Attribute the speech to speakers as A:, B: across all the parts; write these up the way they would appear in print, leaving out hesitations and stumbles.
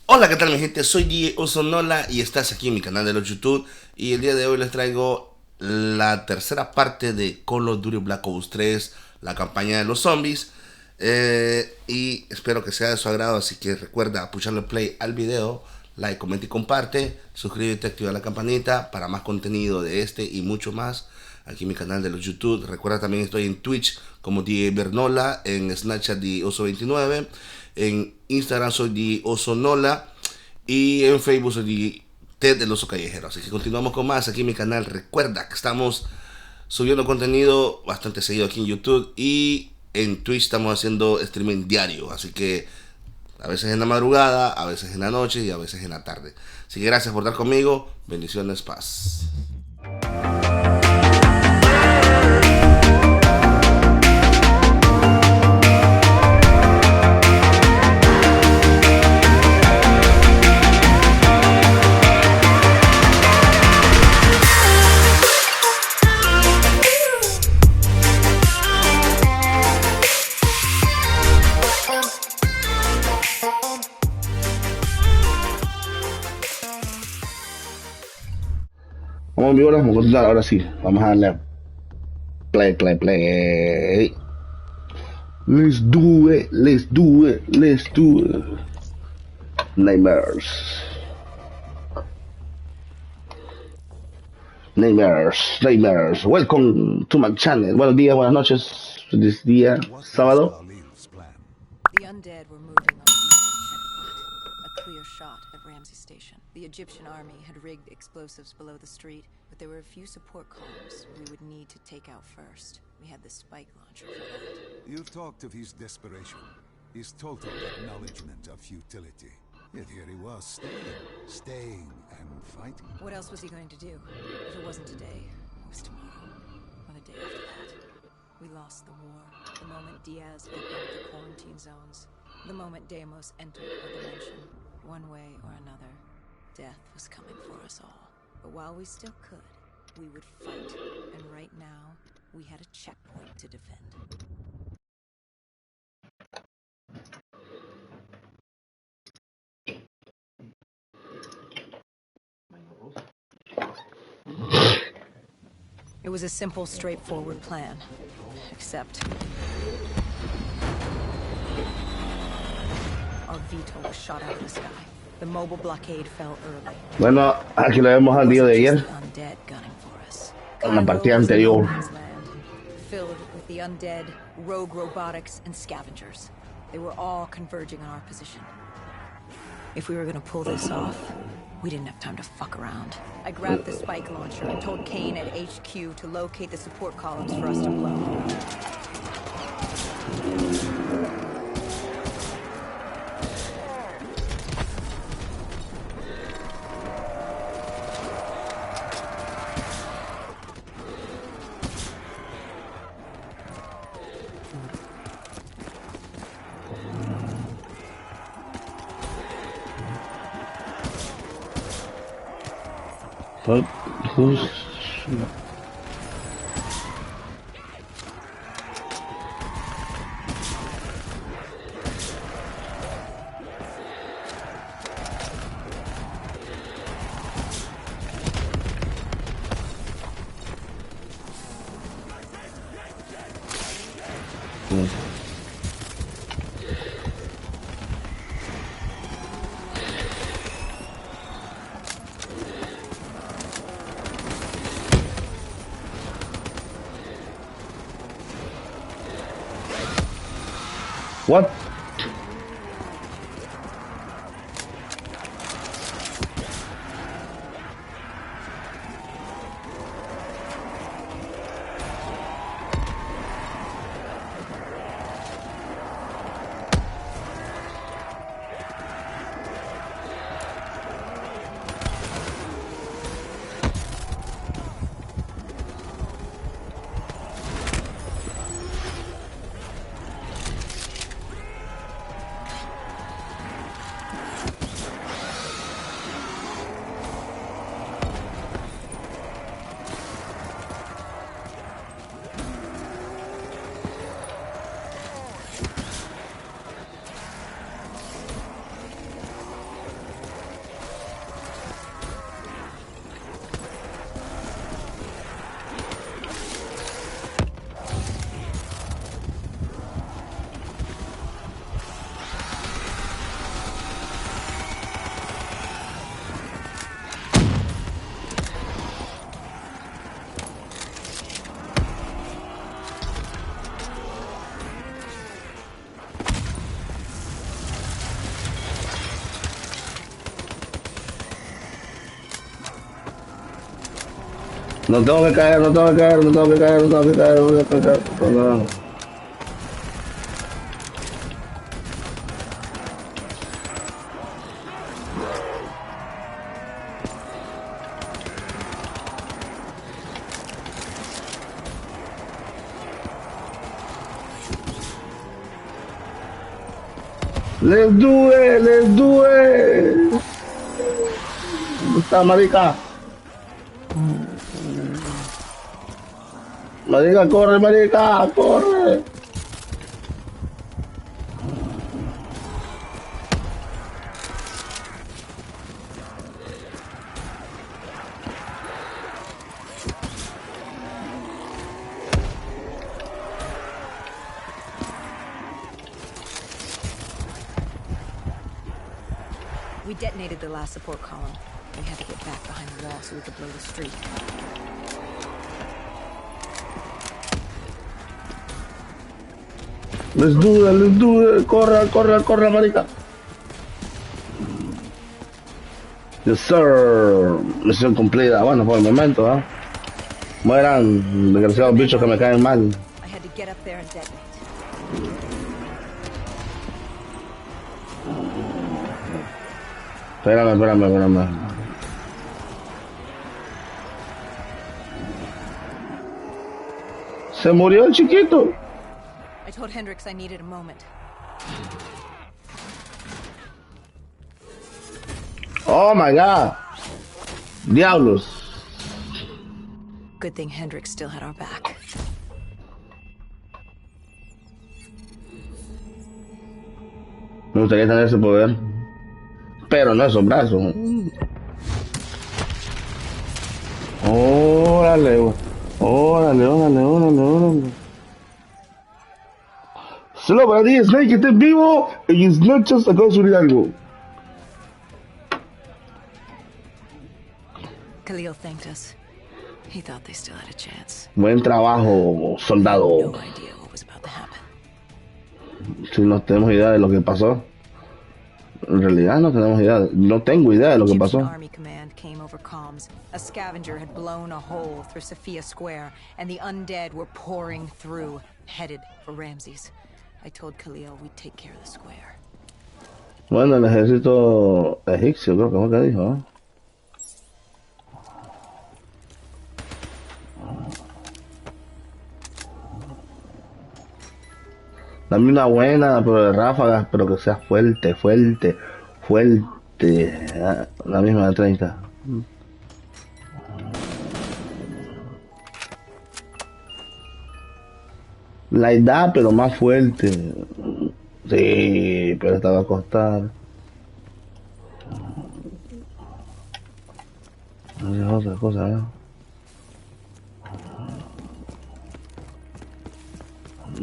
A: Hola, ¿qué tal mi gente? Soy DJ Nola y estás aquí en mi canal de los YouTube. Y el día de hoy les traigo la tercera parte de Call of Duty Black Ops 3, la campaña de los zombies. Y espero que sea de su agrado, así que recuerda pucharle play al video, like, comenta y comparte. Suscríbete, activa la campanita para más contenido de este y mucho más aquí en mi canal de los YouTube. Recuerda también estoy en Twitch como DJ Bernola, en Snapchat de Oso29, en Instagram soy de Nola y en Facebook soy de Ted del Oso Callejero. Así que continuamos con más aquí en mi canal. Recuerda que estamos subiendo contenido bastante seguido aquí en YouTube y en Twitch estamos haciendo streaming diario. Así que a veces en la madrugada, a veces en la noche y a veces en la tarde. Así que gracias por estar conmigo. Bendiciones, paz. Vamos en vivo, vamos a continuar, ahora sí, vamos a darle play. Let's do it, let's do it, let's do it. Nightmares. Nightmares. Welcome to my channel. Buenos días, buenas noches. Feliz día, sábado.
B: The undead were moving on the eastern checkpoint, a clear shot at Ramsey Station. The Egyptian army had rigged explosives below the street, but there were a few support columns we would need to take out first. We had the spike launcher for that.
C: You've talked of his desperation, his total acknowledgement of futility. Yet here he was, staying and fighting.
B: What else was he going to do? If it wasn't today, it was tomorrow, or the day after that. We lost the war, the moment Diaz opened the quarantine zones, the moment Deimos entered our dimension. One way or another, death was coming for us all. But while we still could, we would fight, and right now, we had a checkpoint to defend. It was a simple, straightforward plan, except our VTOL was shot out of the sky. The mobile blockade fell early.
A: Bueno, aquí lo vemos al día de ayer,
B: Undead gunning for us.
A: en la partida anterior.
B: Filled with the undead, rogue robotics, and scavengers. They were all converging on our position. If we were gonna pull this off, we didn't have time to fuck around. I grabbed the spike launcher and told Kane at HQ to locate the support columns for us to blow.
A: Who's... What?
D: No tengo que caer, no tengo que caer, no tengo que caer, no tengo que caer, no tengo que caer. No. Let's do it, let's do it. ¿Dónde está, marica? Marica, corre, marica, corre.
B: We detonated the last support column. We had to get back behind the wall so we could blow the street.
D: Let's do it, let's do it. Corre, corre, corre, marica. Yes, sir. Misión cumplida. Bueno, por el momento, ¿ah? Mueran, desgraciados bichos que me caen mal.
B: I had to get up there and detonate.
D: Espérame. Se murió el chiquito.
B: I told Hendrix I needed a moment.
D: Oh my god. Diablos.
B: Good thing Hendrix still had our back.
D: Me gustaría tener ese poder. Pero no esos brazos. Órale, órale. Solo para ti, Snake, que estés vivo y Snatchers acabo de subir algo.
B: Khalil thanked us. He thought they still had a chance.
D: Buen trabajo, soldado.
B: No idea what was about to happen.
D: Si no tenemos idea de lo que pasó. En realidad no tenemos idea. No tengo idea de lo que
B: Egyptian
D: pasó.
B: Army Command came over comms. A scavenger had blown a hole through Sophia Square, and the undead were pouring through, headed for Ramses. I told Khalil we'd take care of the square.
D: Bueno, el ejército egipcio, creo que fue que dijo, ¿eh? Dame una buena, pero de ráfagas, pero que sea fuerte. Ah, la misma de 30. La edad, pero más fuerte. Sí, pero esta va a costar. No es otra cosa, ¿eh?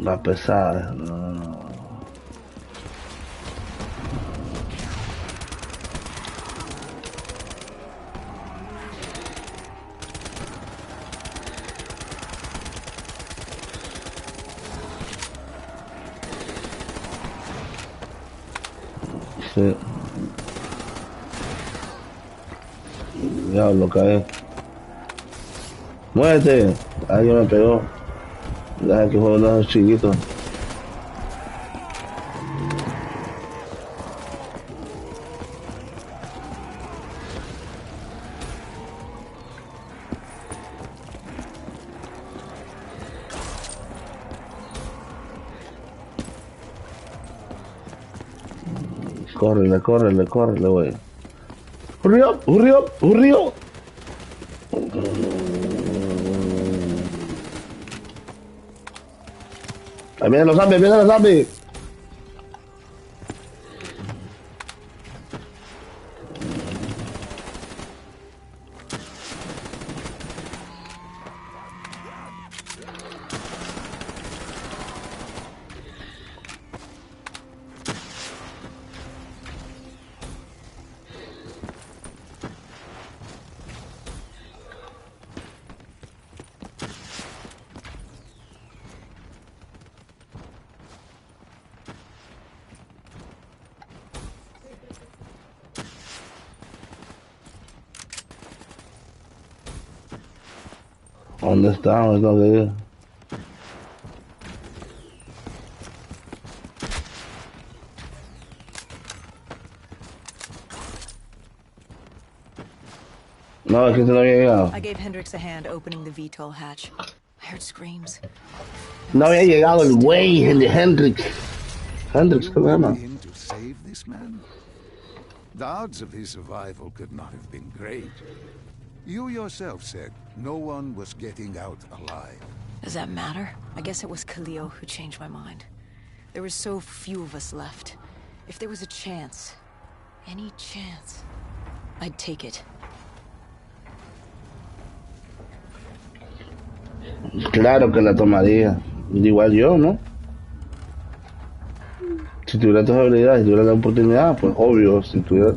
D: Va pesada. No. Sí. Diablo, cae. ¡Muévete! Alguien me pegó. Deja que juegue unos chiquitos. Córrele, güey. Hurry up. Ahí vienen los zombies. ¿Dónde está? ¿Dónde tengo que ir? No, es que se no había llegado.
B: I gave Hendrix a hand opening the VTOL hatch. I heard screams.
D: No había llegado el güey, el de Hendrix. Hendrix,
C: You
D: ¿qué se llama?
C: went in to save this man? The odds of his survival could not have been great. You yourself said no one was getting out alive.
B: Does that matter? I guess it was Khalil who changed my mind. There were so few of us left. If there was a chance, any chance, I'd take it.
D: Claro que la tomaría. Igual yo, ¿no? Si tuviera tus habilidades, si tuviera la oportunidad, pues obvio, si tuviera...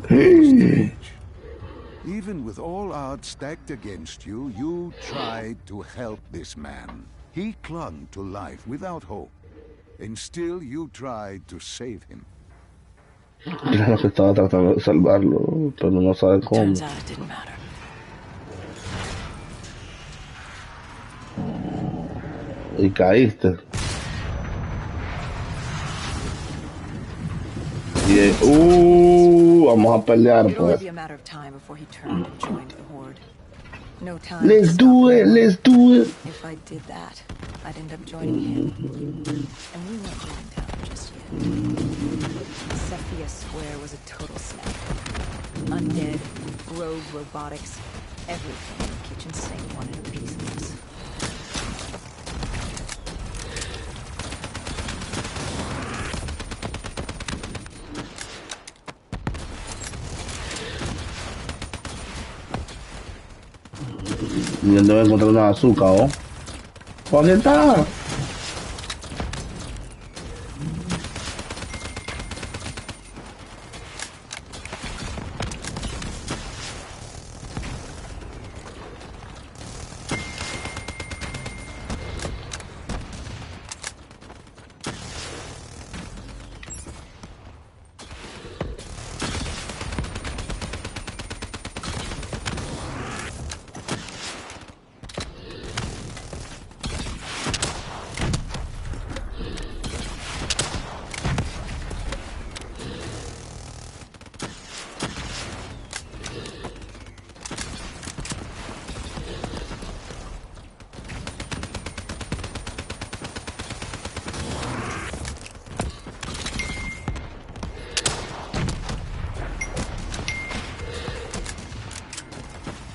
C: Even with all odds stacked against you, you tried to help this man. He clung to life without hope. And still you tried to save him.
D: Claro que estaba tratando de salvarlo, pero no sabe cómo.
B: Turns out it didn't matter.
D: Y caíste. Y vamos a pelear,
B: It'd only
D: pues.
B: be a matter of time before he turned and joined the horde. No time.
D: Let's
B: to
D: do
B: stop
D: it,
B: him.
D: let's do it.
B: If I did that, I'd end up joining him. And we weren't leaving town just yet. Cephia Square was a total snap. Undead, rogue robotics, everything in the kitchen sink wanted a piece of us.
D: Y yo debo encontrar una azúcar, ¿o? ¿Dónde está?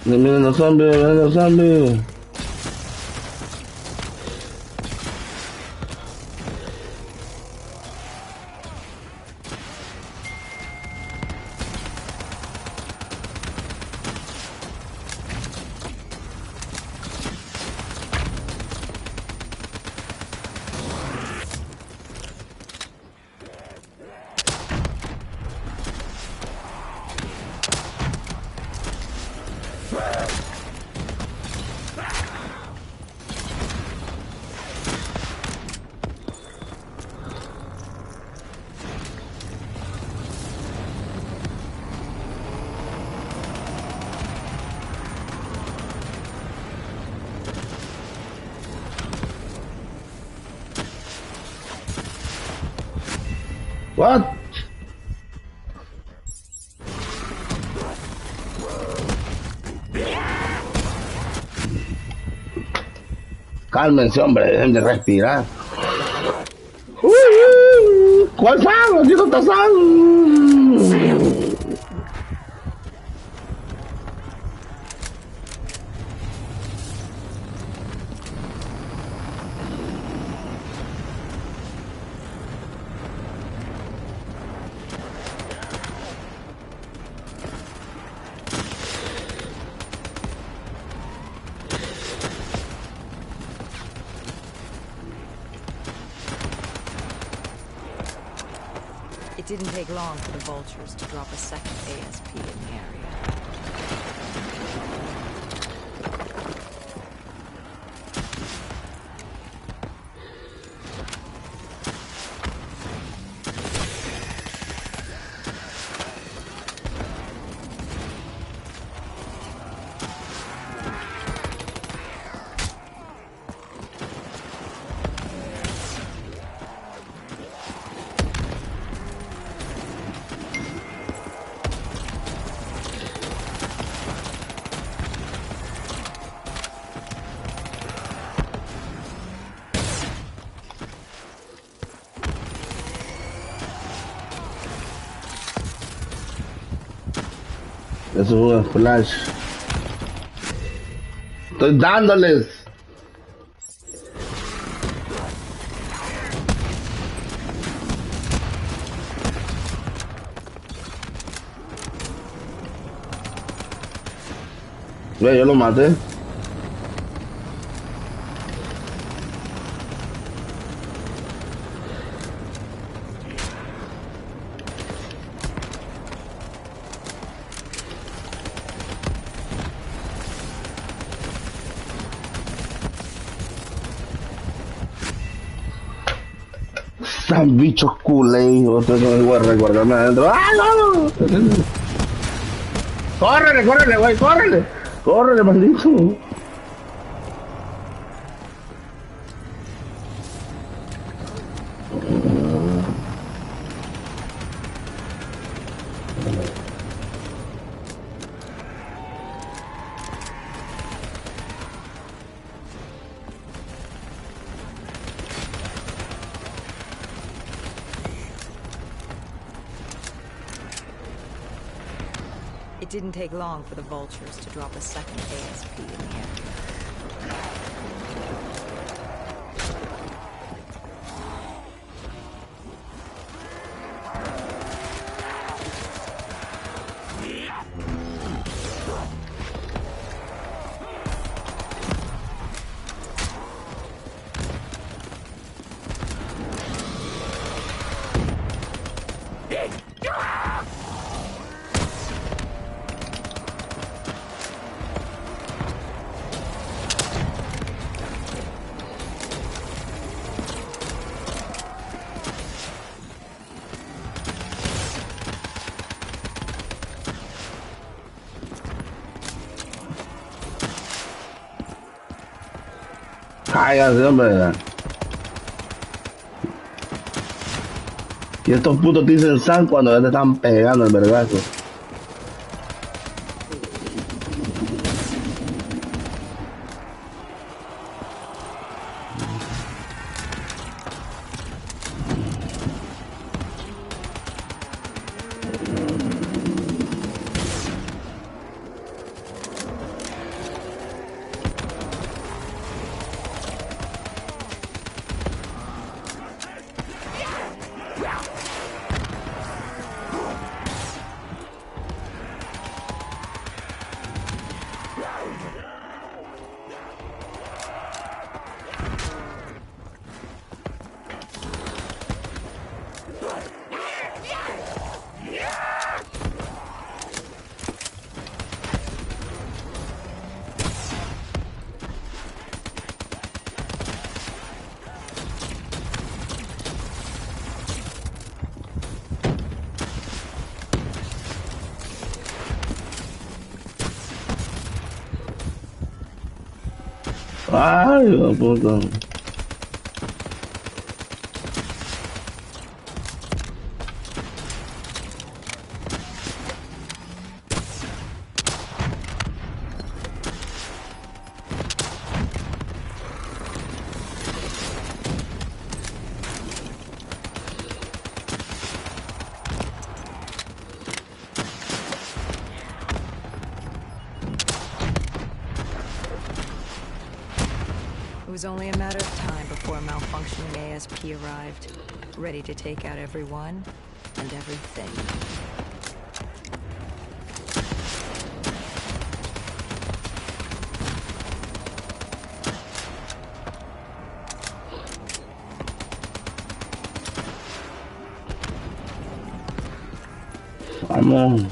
D: Miren los zombies, miren los zombies. What? Cálmense, hombre, dejen de respirar. ¿Cuál fan? Aquí no está San.
B: It didn't take long for the vultures to drop a second ASP in the area.
D: Eso es un flash. Estoy dándoles. Ve, yo lo maté. Están bichos culés, otros no igual recordarme adentro. ¡Ah, no! ¡Córrele, córrele, güey! ¡Córrele! ¡Córrele, maldito!
B: It didn't take long for the vultures to drop a second ASP in the air.
D: Cállate, hombre. Y estos putos te dicen san cuando ya te están pegando el vergazo. Ay, la puta.
B: It was only a matter of time before a malfunctioning ASP arrived, ready to take out everyone and everything.
D: Vamos.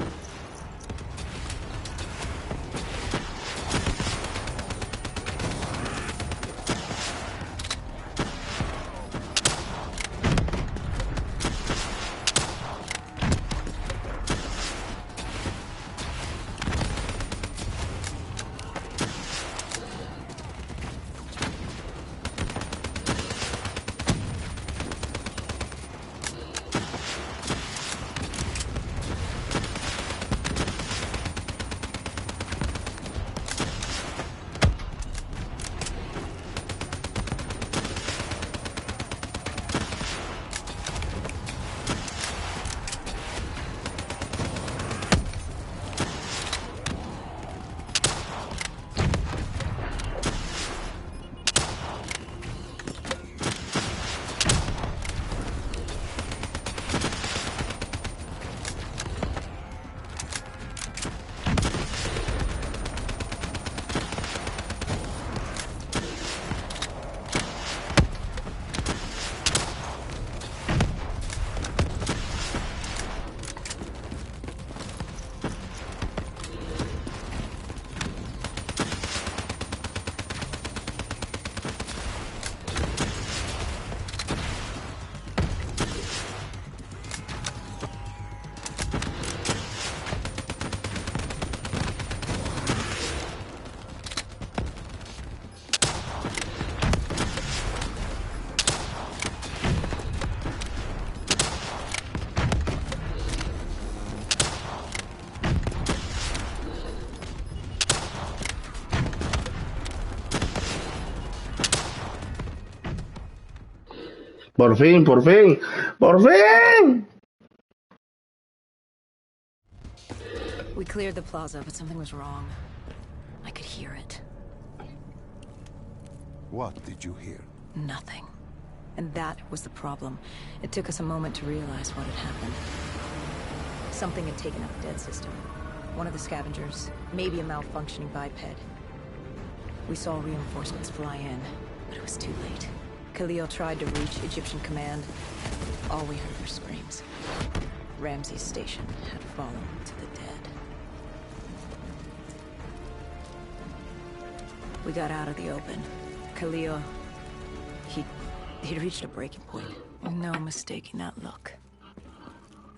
D: Por fin, por fin, por fin.
B: We cleared the plaza, but something was wrong. I could hear it.
C: What did you hear?
B: Nothing. And that was the problem. It took us a moment to realize what had happened. Something had taken out the dead system. One of the scavengers, maybe a malfunctioning biped. We saw reinforcements fly in, but it was too late. Khalil tried to reach Egyptian command. All we heard were screams. Ramses Station had fallen to the dead. We got out of the open. Khalil, he'd reached a breaking point. No mistaking that look.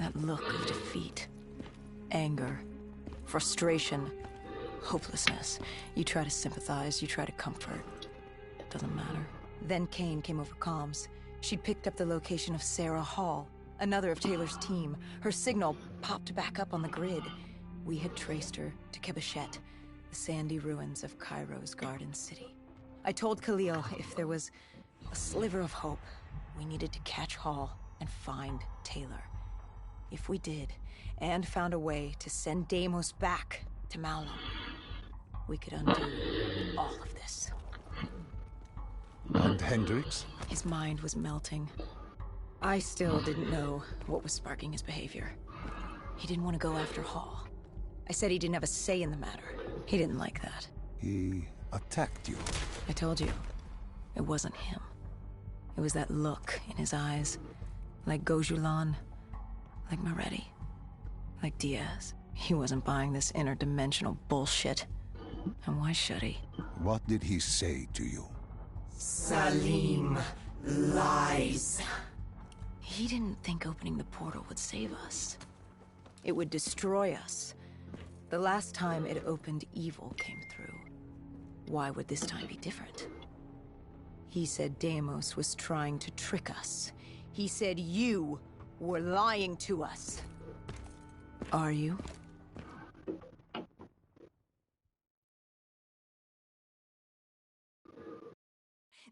B: That look of defeat, anger, frustration, hopelessness. You try to sympathize, you try to comfort. It doesn't matter. Then Kane came over comms. She'd picked up the location of Sarah Hall, another of Taylor's team. Her signal popped back up on the grid. We had traced her to Kebeshet, the sandy ruins of Cairo's Garden City. I told Khalil if there was a sliver of hope, we needed to catch Hall and find Taylor. If we did, and found a way to send Deimos back to Malum, we could undo all of this.
C: And Hendricks?
B: His mind was melting. I still didn't know what was sparking his behavior. He didn't want to go after Hall. I said he didn't have a say in the matter. He didn't like that.
C: He attacked you.
B: I told you, it wasn't him. It was that look in his eyes, like Gojulan, like Moretti, like Diaz. He wasn't buying this interdimensional bullshit. And why should he?
C: What did he say to you?
B: Salim lies. He didn't think opening the portal would save us. It would destroy us. The last time it opened, evil came through. Why would this time be different? He said Deimos was trying to trick us. He said you were lying to us. Are you?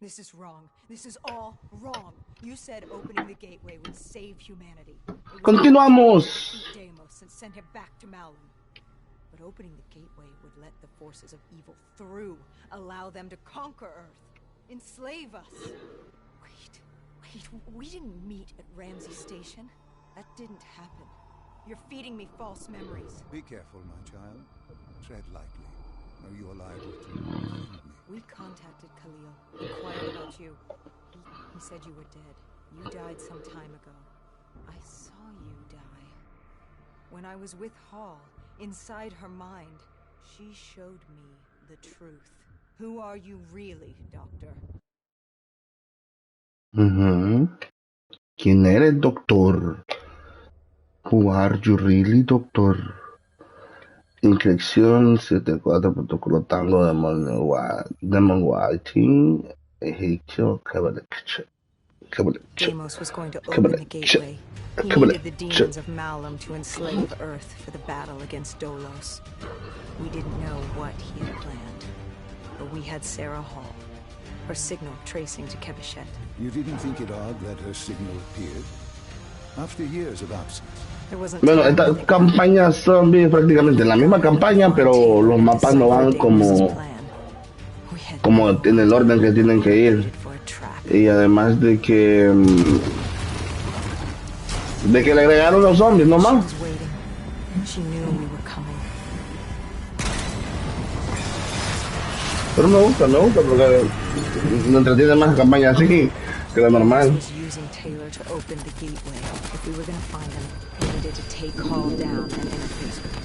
B: This is wrong. This is all wrong. You said opening the gateway would save humanity.
D: Continuamos.
B: Defeat Deimos and send him back to Malum. But opening the gateway would let the forces of evil through, allow them to conquer Earth, enslave us. Wait, we didn't meet at Ramses Station. That didn't happen. You're feeding me false memories.
C: Be careful, my child. Tread lightly, or you are liable to offend me.
B: We contacted Khalil, inquired about you. He said you were dead. You died some time ago. I saw you die. When I was with Hall, inside her mind, she showed me the truth. Who are you really, Doctor?
D: ¿Quién eres, doctor? Who are you really, doctor? Inflexión 74, protocolo tango, demon whiting, egipcio,
B: Deimos was going to open the gateway. He needed the demons of Malum to enslave Earth for the battle against Dolos. We didn't know what he had planned, but we had Sarah Hall, her signal tracing to Kebeshet.
C: You didn't think it odd that her signal appeared? After years of absence.
D: Bueno, estas campañas son prácticamente la misma campaña, pero los mapas no van como en el orden que tienen que ir. Y además de que le agregaron los zombies nomás. Pero me gusta porque me entretiene más la campaña así que la normal.
B: To take Hall down and interface with him.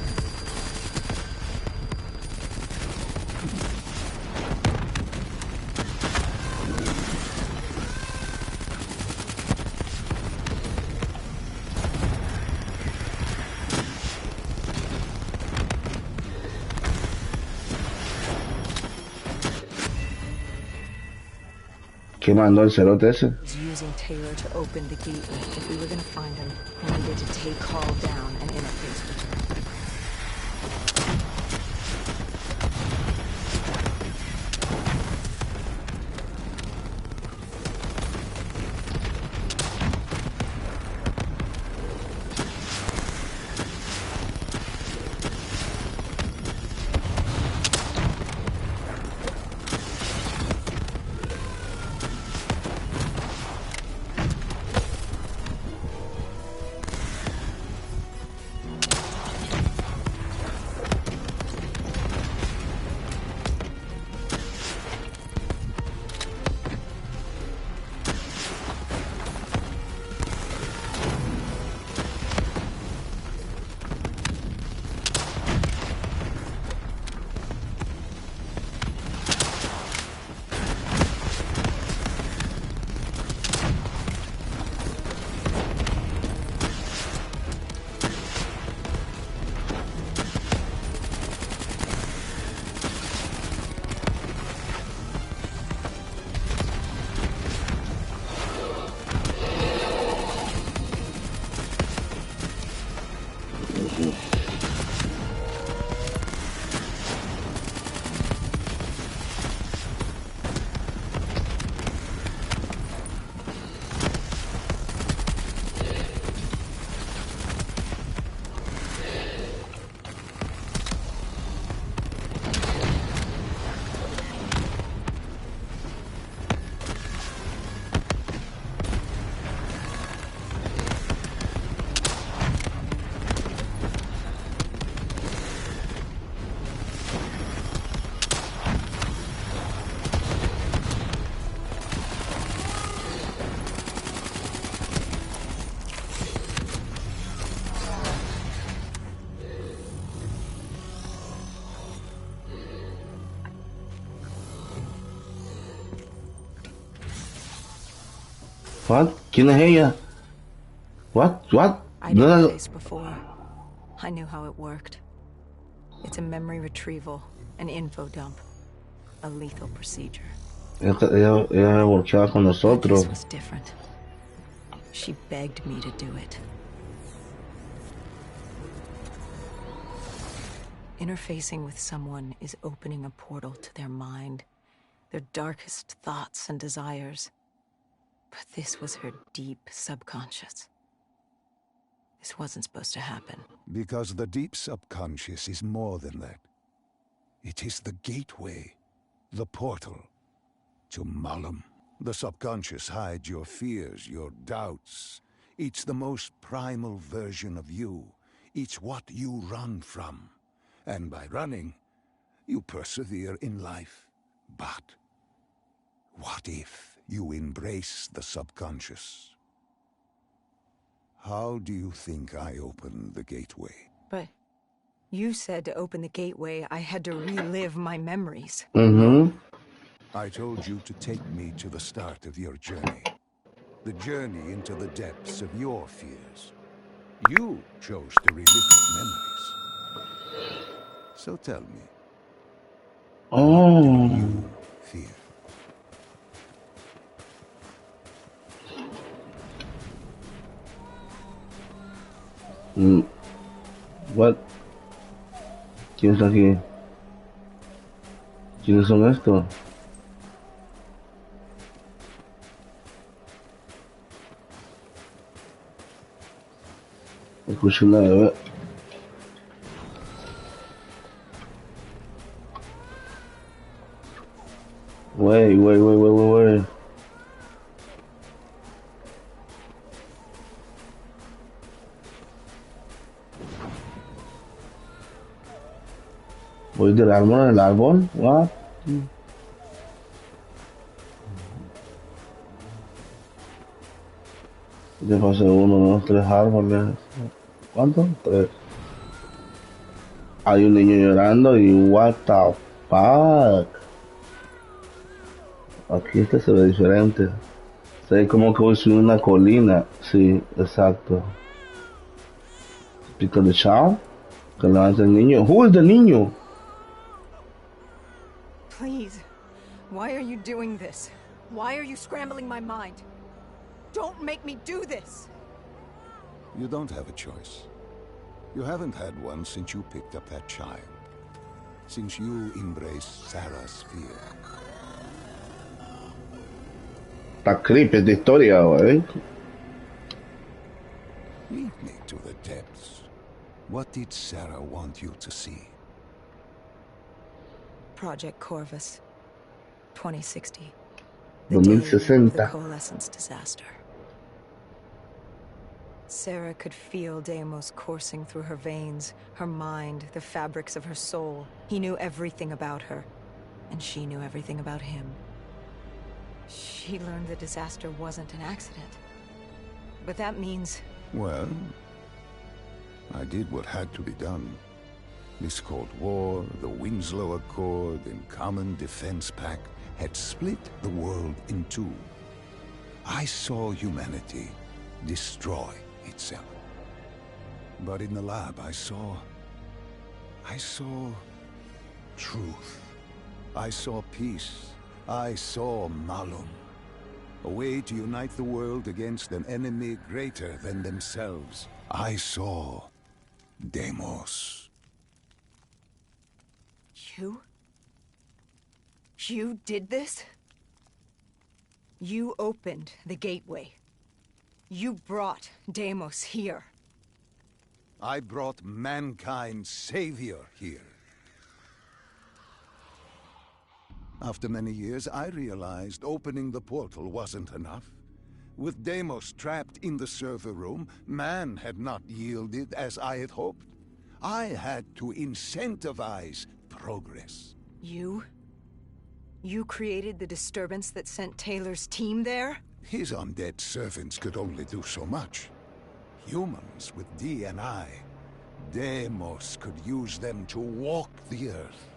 D: ¿Qué mandó el cerote ese?
B: Using Taylor to open the gateway. If we were going to find him, we needed to take Hall down and interface with him.
D: What? ¿Quién es ella? What?
B: I'd been faced before. I knew how it worked. It's a memory retrieval, an info dump, a lethal procedure.
D: Ella volteaba con
B: But
D: nosotros.
B: this was different. She begged me to do it. Interfacing with someone is opening a portal to their mind, their darkest thoughts and desires. But this was her deep subconscious. This wasn't supposed to happen.
C: Because the deep subconscious is more than that. It is the gateway, the portal, to Malum. The subconscious hides your fears, your doubts. It's the most primal version of you. It's what you run from. And by running, you persevere in life. But what if you embrace the subconscious? How do you think I opened the gateway?
B: But you said to open the gateway, I had to relive my memories.
C: I told you to take me to the start of your journey. The journey into the depths of your fears. You chose to relive your memories. So tell me, what do you fear?
D: What? ¿Quién está aquí? ¿Quiénes son estos? Escucho una bebé. Wait. Voy del árbol al árbol. What? Ya pasé 1, 2, 3 árboles. ¿Cuántos? 3. Hay un niño llorando y what the fuck. Aquí este se ve diferente. Se ve como que voy subiendo una colina. Sí, exacto. Pico de chao. Que levanta el niño. Who is the niño?
B: Please, why are you doing this? Why are you scrambling my mind? Don't make me do this!
C: You don't have a choice. You haven't had one since you picked up that child. Since you embraced Sarah's fear.
D: Está creepy esta historia, güey.
C: Lead me to the depths. What did Sarah want you to see?
B: Project Corvus, 2060. The day of the
D: 2060.
B: Coalescence disaster. Sarah could feel Deimos coursing through her veins, her mind, the fabrics of her soul. He knew everything about her, and she knew everything about him. She learned the disaster wasn't an accident. But that means...
C: Well, I did what had to be done. This Cold War, the Winslow Accord, and Common Defense Pact had split the world in two. I saw humanity destroy itself. But in the lab, I saw truth. I saw peace. I saw Malum. A way to unite the world against an enemy greater than themselves. I saw Deimos.
B: You did this? You opened the gateway. You brought Deimos here.
C: I brought mankind's savior here. After many years, I realized opening the portal wasn't enough. With Deimos trapped in the server room, man had not yielded as I had hoped. I had to incentivize progress.
B: You created the disturbance that sent Taylor's team there?
C: His undead servants could only do so much. Humans with D&I, Deimos could use them to walk the earth.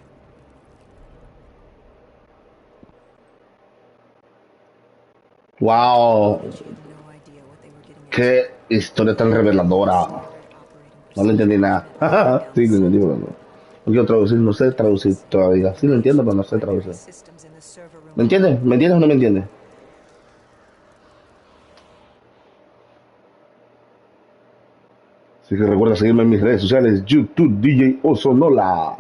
D: Wow,
B: She had no idea what they were getting into.
D: qué historia tan reveladora. No le entendí nada. Sí, lo entendí, pero no. No quiero traducir, no sé traducir todavía. Sí lo entiendo, pero no sé traducir.
B: Systems in the server room.
D: ¿Me entiendes? ¿Me entiendes o no me entiendes? Así que recuerda seguirme en mis redes sociales, YouTube DJ Osonola,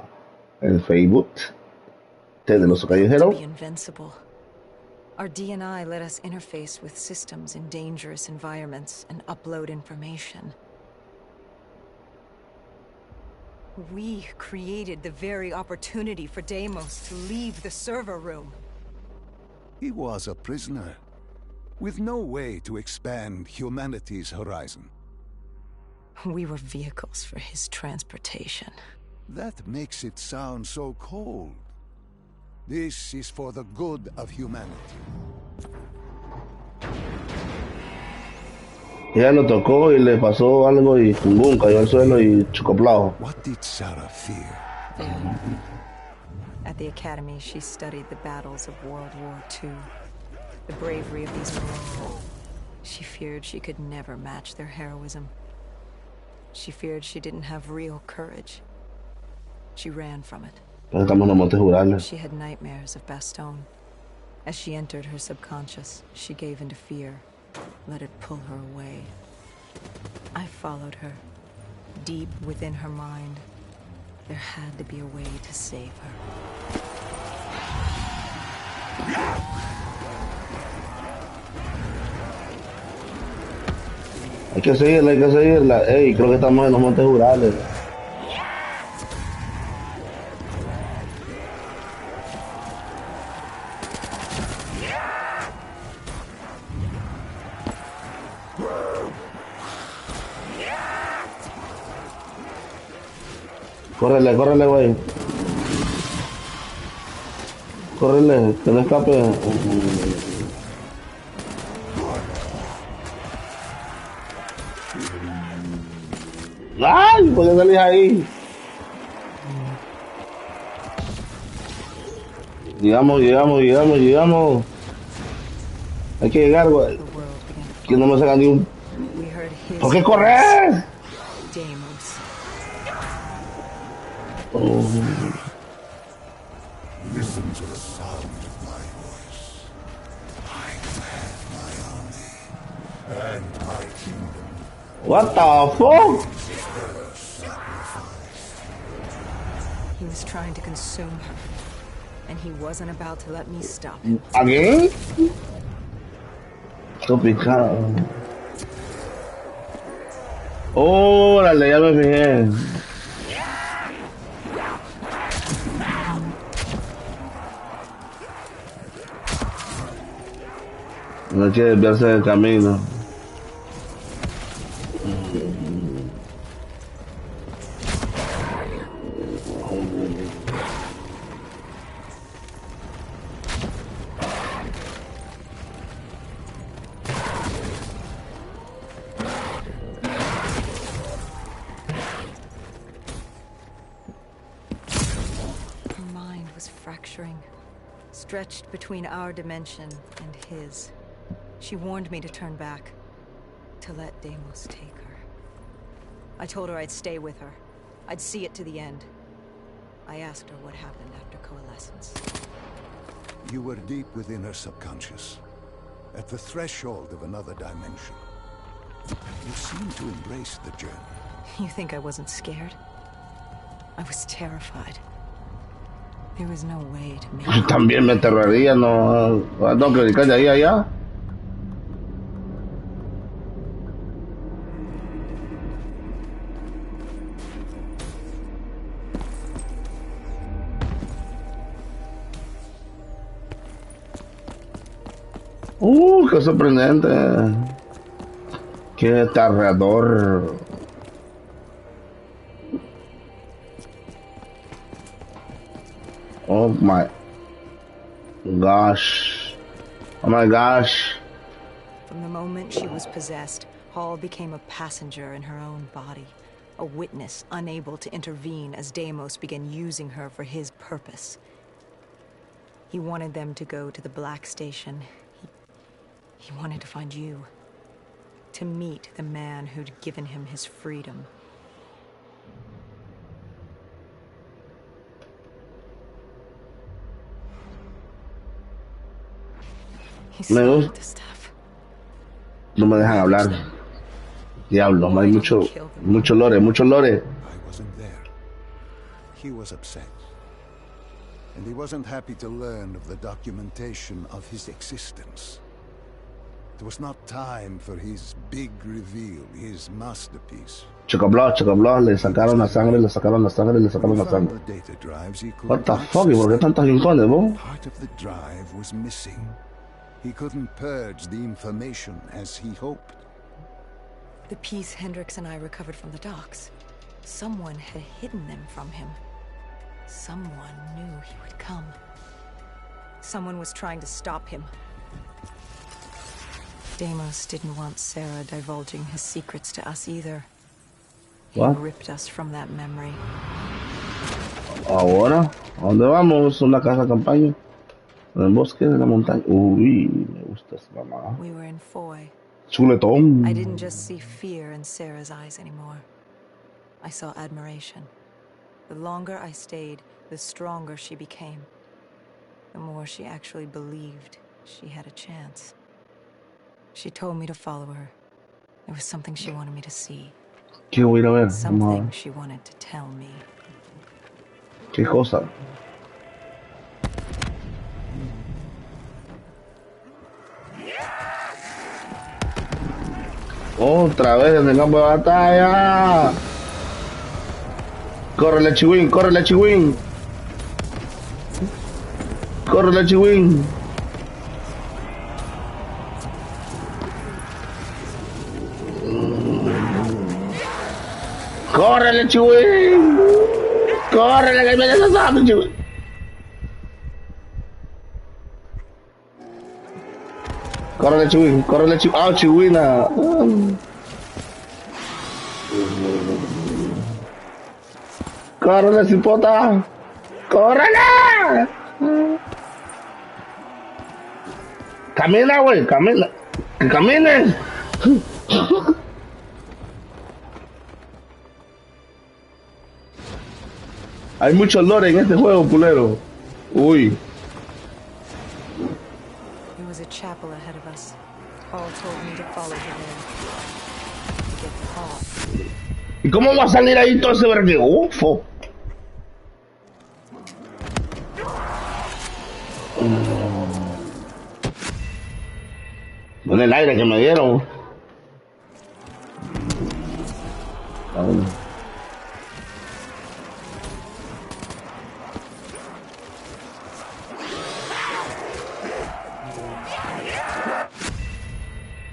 D: en Facebook, Ted del Oso
B: To
D: Callejero.
B: be invincible. Our DNI let us interface with systems in dangerous environments and upload information. We created the very opportunity for Deimos to leave the server room.
C: He was a prisoner, with no way to expand humanity's horizon.
B: We were vehicles for his transportation.
C: That makes it sound so cold. This is for the good of humanity.
D: Ella lo tocó y le pasó algo y pum, boom, cayó al suelo y chocoplado.
C: What did Sarah fear?
B: Failure. At the academy, she studied the battles of World War II, the bravery of these men. She feared she could never match their heroism. She feared she didn't have real courage. She ran from it.
D: Estamos en los Montes Urales.
B: She had nightmares of Bastogne. As she entered her subconscious, she gave into fear, let it pull her away. I followed her. Deep within her mind, there had to be a way to save her.
D: Hay que seguirla, hay que seguirla. Ey, creo que estamos en los Montes Urales. Córrele, córrele, güey. Córrele, que no escape. ¡Ay! ¿Por qué salís ahí? Llegamos. Hay que llegar, güey.
B: The world began to
D: Que no me sacan ni un...
B: We heard his
D: ¿Por qué correr?
B: Deimos.
C: Listen to the sound of my voice. I command my army and my kingdom.
D: What the fuck?
B: He was trying to consume her, and he wasn't about to let me stop him.
D: ¿Again? Tropicado. Órale, ya me fijé. No hay que desviarse del camino.
B: Her mind was fracturing, stretched between our dimension and his. She warned me to turn back, to let Deimos take her. I told her I'd stay with her. I'd see it to the end. I asked her what happened after coalescence.
C: You were deep within her subconscious, at the threshold of another dimension. You seemed to embrace the journey.
B: You think I wasn't scared? I was terrified. There was no way to make it.
D: También me aterraría, no. Tengo que brincar de ahí a allá. Qué sorprendente. Qué aterrador. Oh my gosh. Oh my gosh.
B: From the moment she was possessed, Hall became a passenger in her own body, a witness unable to intervene as Deimos began using her for his purpose. He wanted them to go to the Black Station. He wanted to find you. To meet the man who'd given him his freedom. He
D: Me
B: smelled
D: gusta.
B: the stuff.
D: No me dejan hablar. Diablo, hay mucho lore, mucho lore.
C: I wasn't there. He was upset. And he wasn't happy to learn of the documentation of his existence. It was not time for his big reveal, his masterpiece.
D: Chocoblo, le sacaron la sangre, le sacaron la sangre, le sacaron la
C: Found
D: sangre.
C: the data drives he could
D: What the
C: not
D: fuck, ¿y por qué tantos rincones, vos?
C: Part of the drive was missing. He couldn't purge the information as he hoped.
B: The piece Hendrix and I recovered from the docks. Someone had hidden them from him. Someone knew he would come. Someone was trying to stop him. Deimos didn't want Sarah divulging his secrets to us either. He
D: What?
B: ripped us from that memory.
D: Ahora, ¿a dónde vamos? Una casa de campaña. En el bosque de la montaña. Uy, me gusta esa mamá.
B: We were in Foy.
D: Chuletón.
B: I didn't just see fear in Sarah's eyes anymore. I saw admiration. The longer I stayed, the stronger she became. The more she actually believed she had a chance. She told me to follow her. There was something she wanted me to see.
D: ¿Qué voy a ir a ver? Vamos a
B: Something
D: ver.
B: she wanted to tell me.
D: ¿Qué cosa? Otra vez en el campo de batalla. Córrele, chihuín, córrele, chihuín. Córrele, chihuín. Córrele, chihuín. Córrele, que me desasame, chihuín. Córrele, chihuín, córrele, chihuín. Ah, chihuina. Córrele, cipota. Córrele. Camina, güey, camina. Que camines. Hay mucho lore en este juego, culero. Uy.
B: There was a chapel ahead of us. Paul told me to follow her there. To get the hall.
D: ¿Y cómo va a salir ahí todo ese verde? Ufo. Con el aire que me dieron. Vámonos.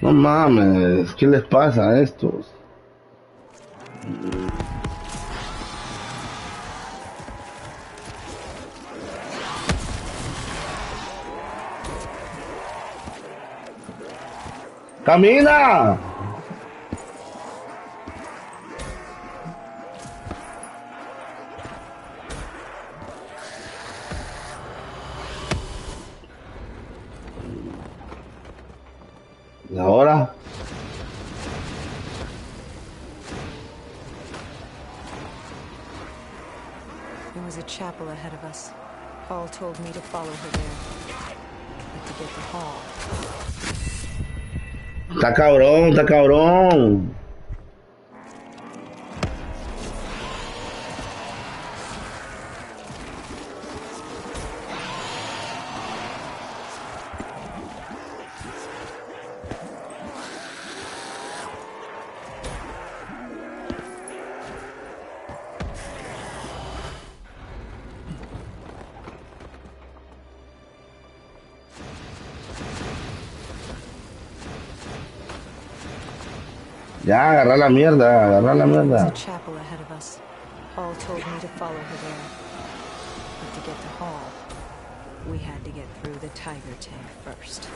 D: No mames, ¿qué les pasa a estos? ¡Camina! ¿Y ahora?
B: There was a chapel ahead of us. Paul told me to follow her there. But to get the hall.
D: Está cabrón, está cabrón. Ya, agarra la mierda, agarra la
B: There was
D: mierda.
B: a chapel ahead of us. Paul told me to follow her there. But to get to hall, we had to get through the tiger tank first.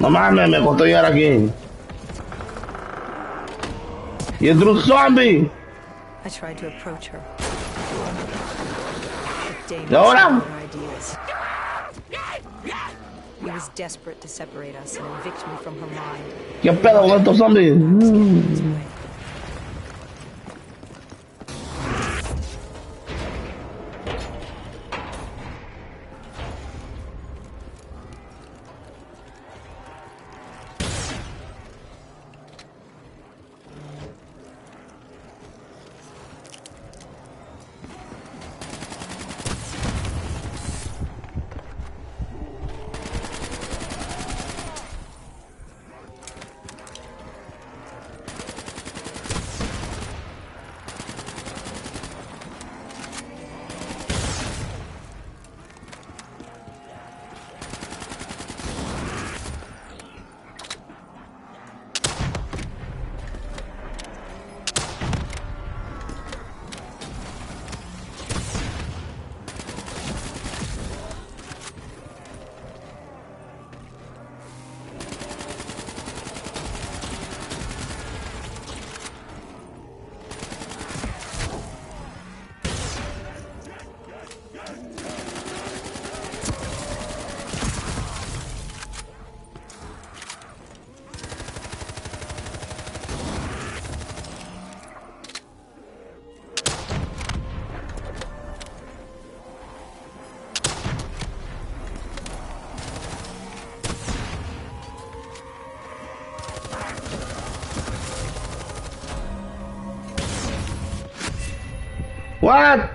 D: No mames, me costó llegar aquí. Y entró un zombie.
B: I tried to approach her. But Damon
D: ¿Y ahora?
B: had other ideas. He was desperate to separate us and evict me from her mind.
D: ¿Qué pedo con estos zombies? What?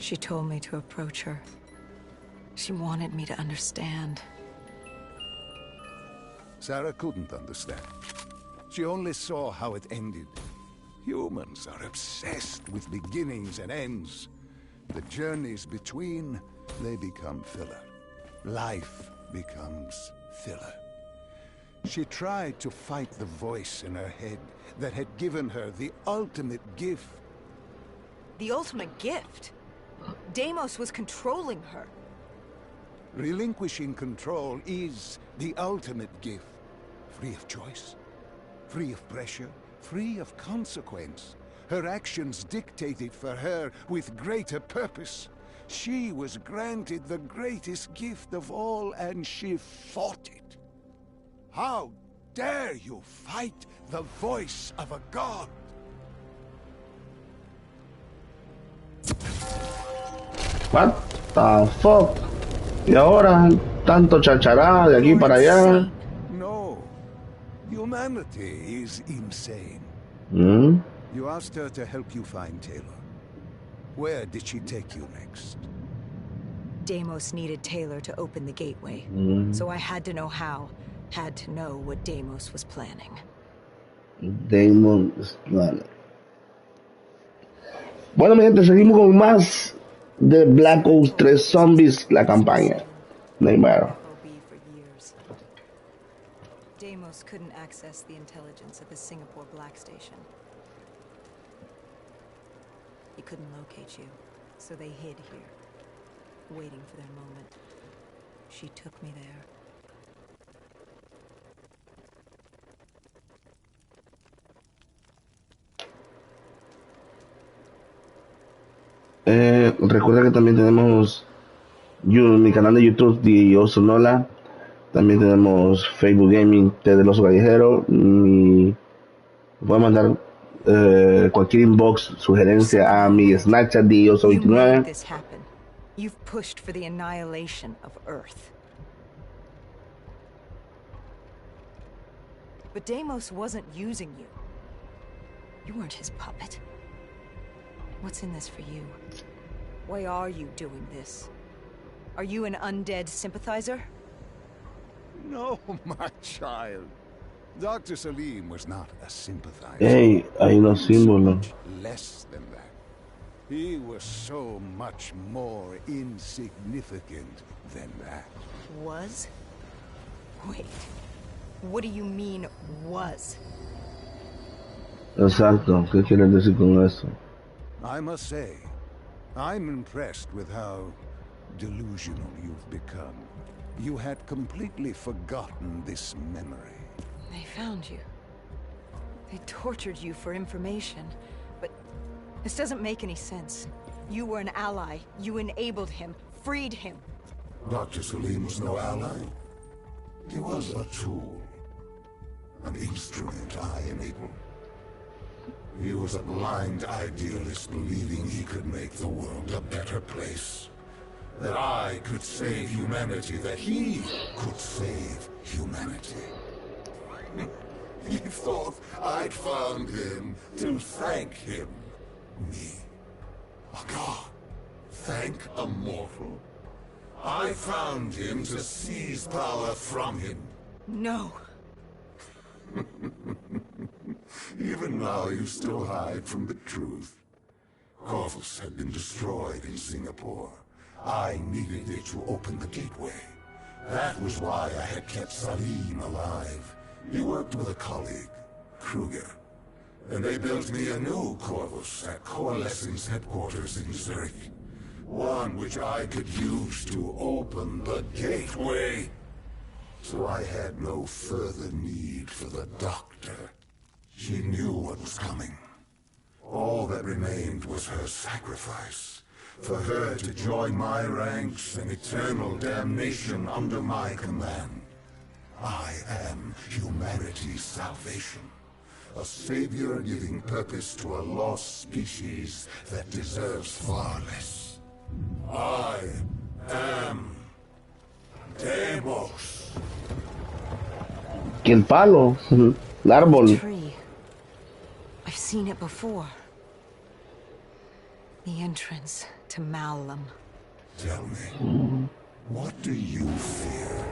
B: She told me to approach her. She wanted me to understand.
C: Sarah couldn't understand. She only saw how it ended. Humans are obsessed with beginnings and ends. The journeys between, they become filler. Life becomes filler. She tried to fight the voice in her head that had given her the ultimate gift.
B: The ultimate gift? Deimos was controlling her.
C: Relinquishing control is the ultimate gift. Free of choice, free of pressure, free of consequence. Her actions dictated for her with greater purpose. She was granted the greatest gift of all, and she fought it. How dare you fight the voice of a god?
D: What the fuck? Y ahora tanto chachará de aquí para allá.
C: No. Humanity is insane. You asked her to help you find Taylor. Where did she take you next?
B: Deimos needed Taylor to open the gateway. So I had to know how. Had to know what Deimos was planning.
D: Demon Slayer. Bueno, mi gente, seguimos con más de Black Ops 3 Zombies, la campaña. Neymar.
B: Deimos couldn't access the intelligence of the Singapore Black Station. He couldn't locate you, so they hid here, waiting for their moment. She took me there.
D: Recuerda que también tenemos mi canal de YouTube de Hola. También tenemos Facebook Gaming del Oso Callejero. Y voy a mandar cualquier inbox, sugerencia a mi Snapchat de Oso 29.
B: You've pushed for the annihilation of Earth. But Deimos wasn't using you. You weren't his puppet. What's in this for you? Why are you doing this? Are you an undead sympathizer?
C: No, my child. Dr. Salim was not a sympathizer.
D: Hey, hay unos símbolos.
C: Less than that. He was so much more insignificant than that.
B: Was? Wait. What do you mean, was?
D: Exacto, ¿qué quieres decir con eso?
C: I must say, I'm impressed with how delusional you've become. You had completely forgotten this memory.
B: They found you. They tortured you for information, but this doesn't make any sense. You were an ally. You enabled him, freed him.
E: Dr. Salim was no ally. He was a tool, an instrument I enabled. He was a blind idealist believing he could make the world a better place. That I could save humanity, that he could save humanity. He thought I'd found him to thank him. Me, a god, thank a mortal. I found him to seize power from him.
B: No.
E: Even now you still hide from the truth. Corvus had been destroyed in Singapore. I needed it to open the gateway. That was why I had kept Salim alive. He worked with a colleague, Kruger, and they built me a new Corvus at Coalescence headquarters in Zurich. One which I could use to open the gateway. So I had no further need for the doctor. She knew what was coming. All that remained was her sacrifice. For her to join my ranks in eternal damnation under my command. I am humanity's salvation. A savior giving purpose to a lost species that deserves far less. I am Deimos.
D: Que el palo, el árbol.
B: Tree. I've seen it before. The entrance to Malum.
E: Tell me, what do you fear?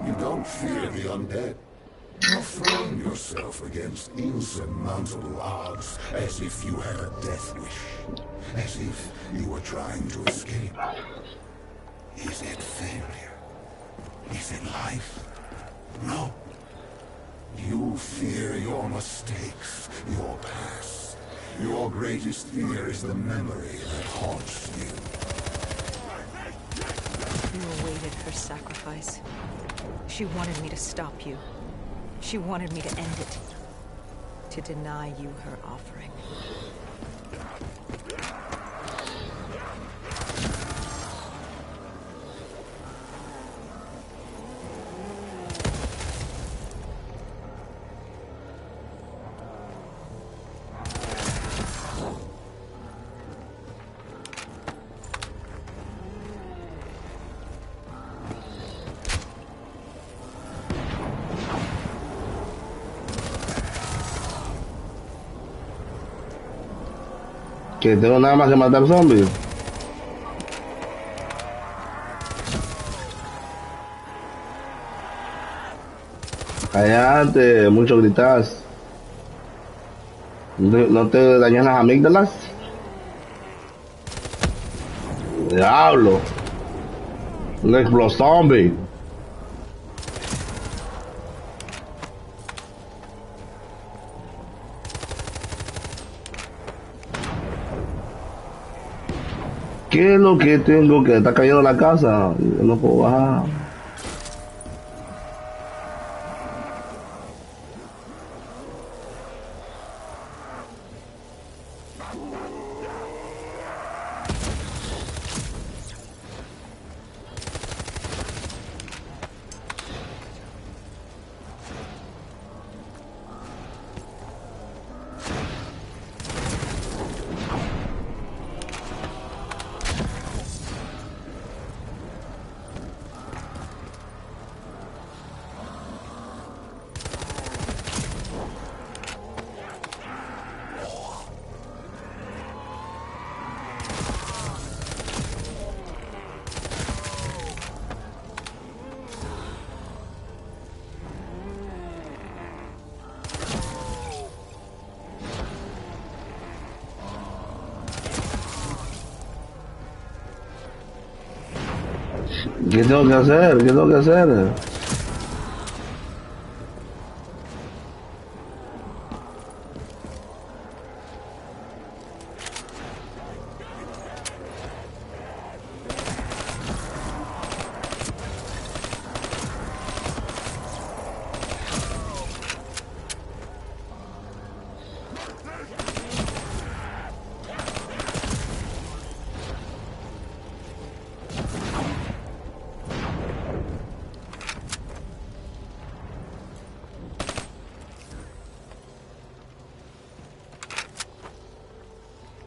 E: You don't fear the undead. You frame yourself against insurmountable odds as if you had a death wish. As if you were trying to escape. Is it failure? Is it life? No. You fear your mistakes, your past. Your greatest fear is the memory that haunts you.
B: You awaited her sacrifice. She wanted me to stop you. She wanted me to end it. To deny you her offering.
D: Que tengo nada más que matar zombies. Cállate, mucho gritas. ¿No te dañan las amígdalas? Diablo. Un explozombie. ¿Qué es lo que tengo que está cayendo la casa? Yo no puedo bajar. ¿Qué tengo que hacer? ¿Qué tengo que hacer?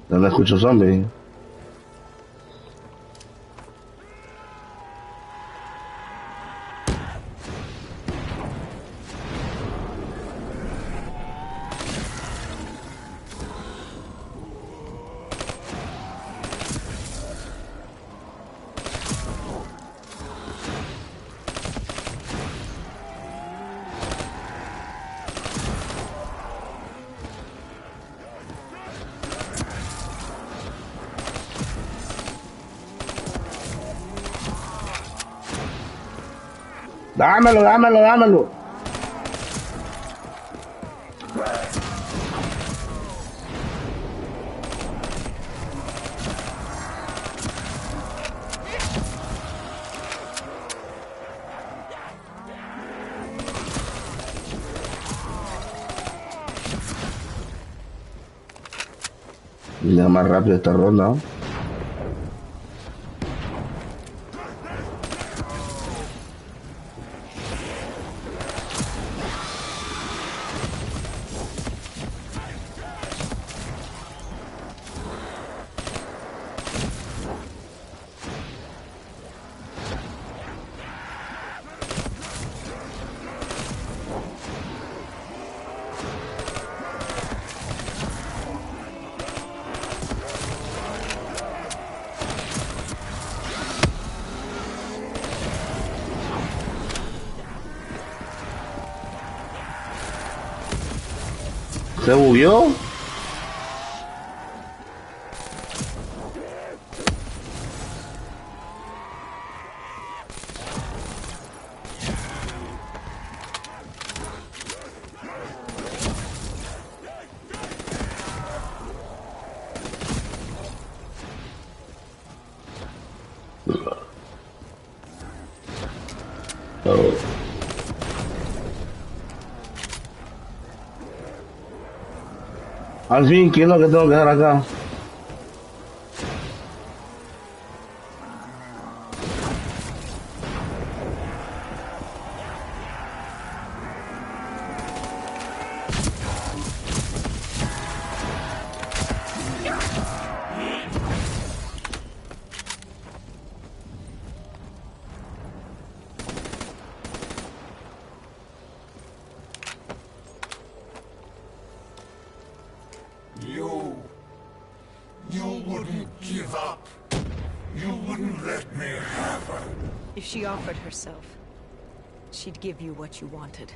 D: No escucho zombie. Dámelo, dámelo, dámelo. Ya más rápido esta ronda, ¿no? ¿Se bugueó? Oh. Al fin, ¿qué es lo que tengo que hacer acá?
E: You wouldn't give up. You wouldn't let me have her.
B: If she offered herself, she'd give you what you wanted.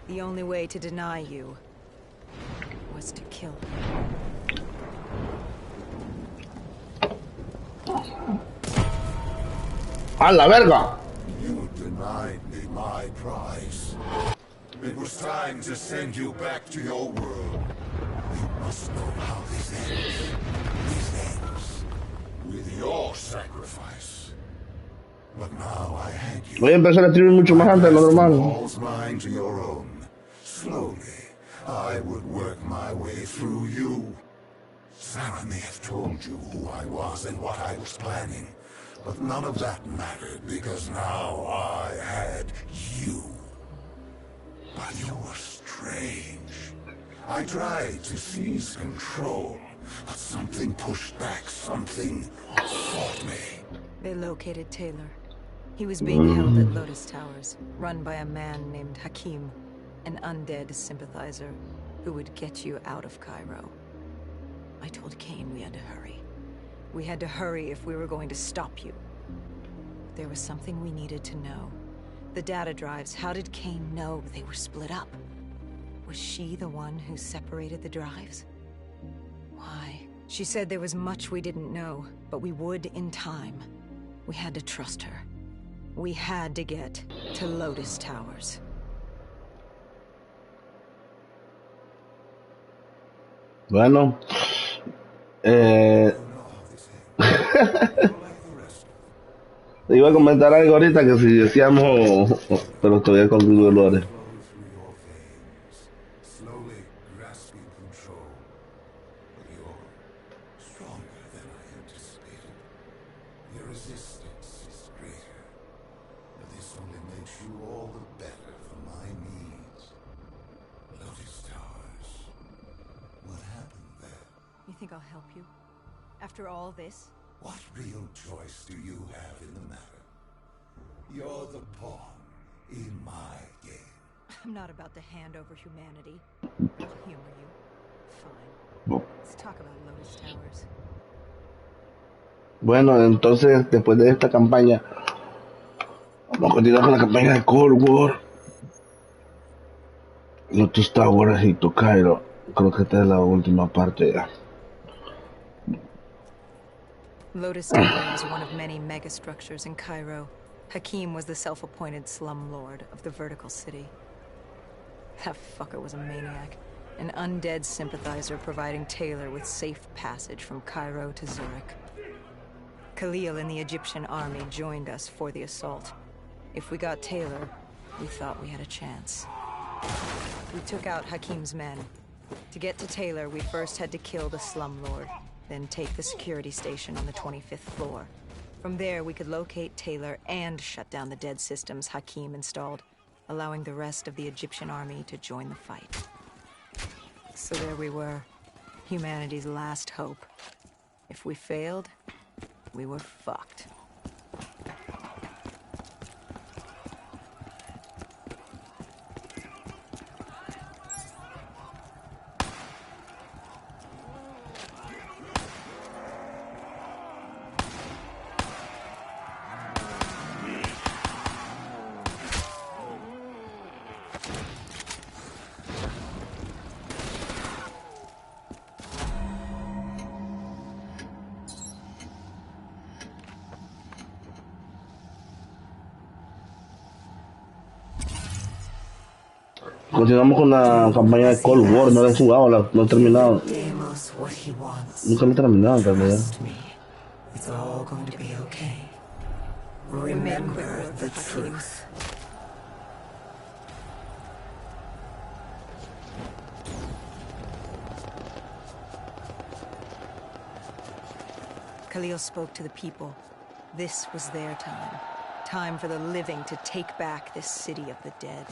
B: The only way to deny you was to kill him.
D: ¡A la verga!
E: You denied me my prize. It was time to send you back to your world. You must know how this ends. This ends with your sacrifice. But now I hand you.
D: Voy a empezar a escribir mucho más antes de lo normal.
E: All's mine to your own. Slowly, I would work my way through you. Sarah may have told you who I was and what I was planning, but none of that mattered because now I had you. But you were strange. I tried to seize control, but something pushed back, something fought me.
B: They located Taylor. He was being held at Lotus Towers, run by a man named Hakim, an undead sympathizer who would get you out of Cairo. I told Kane we had to hurry. We had to hurry if we were going to stop you. There was something we needed to know. The data drives, how did Kane know they were split up? Was she the one who separated the drives? Why? She said there was much we didn't know, but we would in time. We had to trust her. We had to get to Lotus Towers.
D: Bueno, iba a comentar algo ahorita que si decíamos, pero todavía con dolores.
E: Slowly grasping control. But you're stronger than I anticipated. Your resistance is greater. But this only makes you all the better for my needs. Lotus Towers. What happened there?
B: You think I'll help you? After all this?
E: What real choice do you have in the matter? You're the pawn in my game.
B: I'm not about to hand over humanity. I'll humor you. Fine. Let's talk about Lotus Towers.
D: Bueno, entonces después de esta campaña, vamos a continuar con la campaña de Cold War. Lotus Towers y Cairo. Creo que esta es la última parte ya.
B: Lotus Tower was one of many megastructures in Cairo. Hakim was the self-appointed slumlord of the vertical city. That fucker was a maniac. An undead sympathizer providing Taylor with safe passage from Cairo to Zurich. Khalil and the Egyptian army joined us for the assault. If we got Taylor, we thought we had a chance. We took out Hakim's men. To get to Taylor, we first had to kill the slumlord, then take the security station on the 25th floor. From there, we could locate Taylor and shut down the dead systems Hakim installed, allowing the rest of the Egyptian army to join the fight. So there we were, humanity's last hope. If we failed, we were fucked.
D: Continuamos con la campaña de Cold War. No la he jugado, no he terminado. Nunca lo he terminado en realidad.
F: It's all going to be okay.
B: We made quick
F: Remember
B: work
F: the
B: of Hakim.
F: truth.
B: Khalil spoke to the people. This was their time. Time for the living to take back this city of the dead.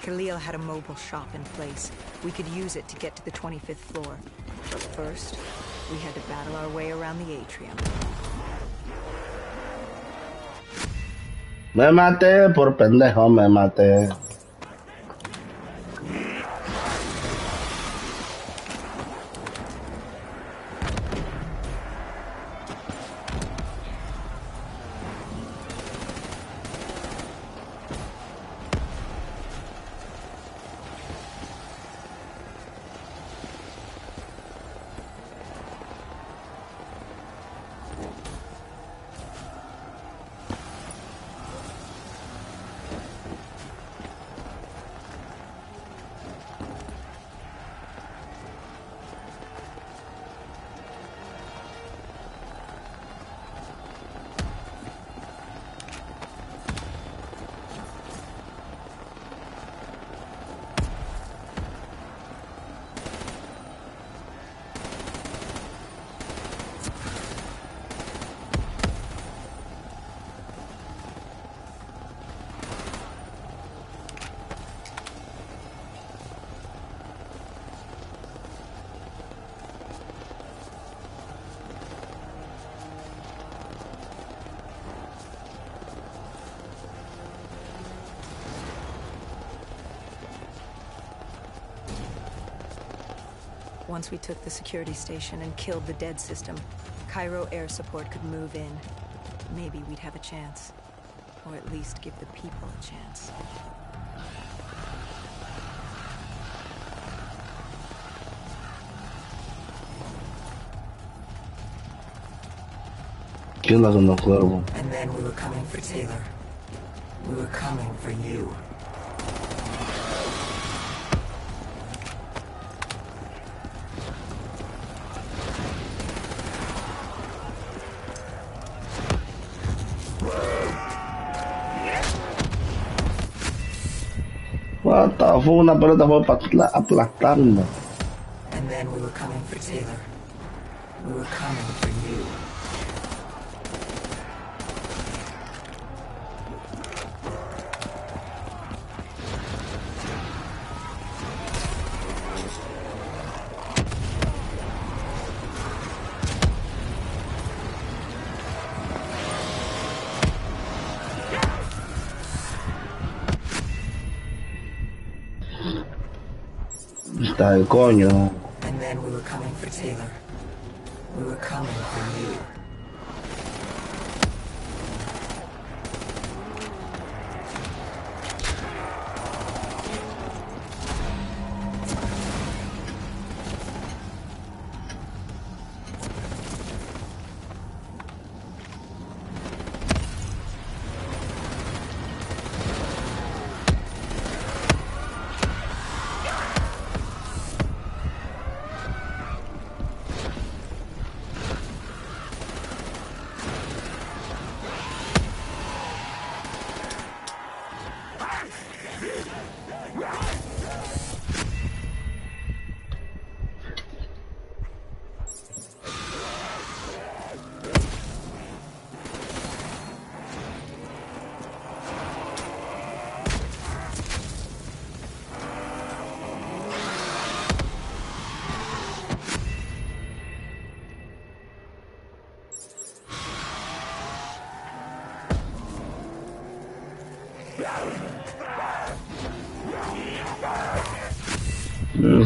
B: Khalil had a mobile shop in place. We could use it to get to the 25th floor. But first, we had to battle our way around the atrium.
D: Me maté por pendejo, me maté.
B: Once we took the security station and killed the dead system, Cairo air support could move in. Maybe we'd have a chance. Or at least give the people a chance.
D: ¿Qué onda con los cuervos?
F: And then we were coming for Taylor. We were coming for you.
D: What the fuck, una pelota fue aplastando.
F: And then we were coming for Taylor. We were coming for you.
D: Está de coño.
F: And then we were coming for Taylor. We were coming for you.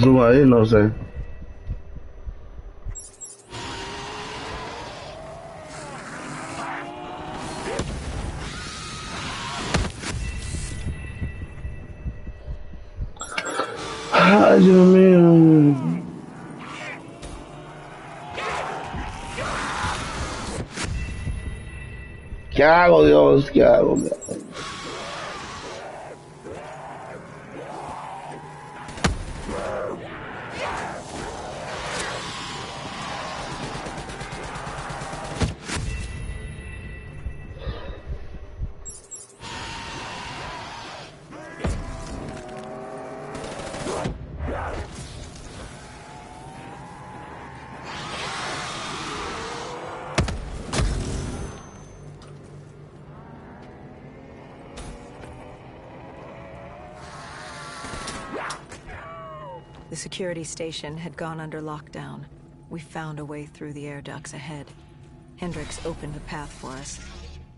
D: Subo ahí, no sé. Ay, Dios mío. ¿Qué hago, Dios? ¿Qué hago?
B: The security station had gone under lockdown. We found a way through the air ducts ahead. Hendricks opened the path for us.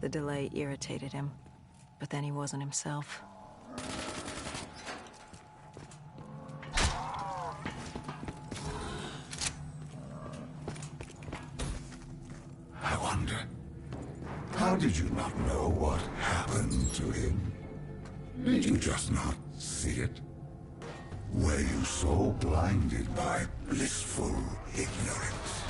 B: The delay irritated him, but then he wasn't himself.
E: I wonder, how did you not know what happened to him? Did you just not see it? Were you so blinded by blissful ignorance?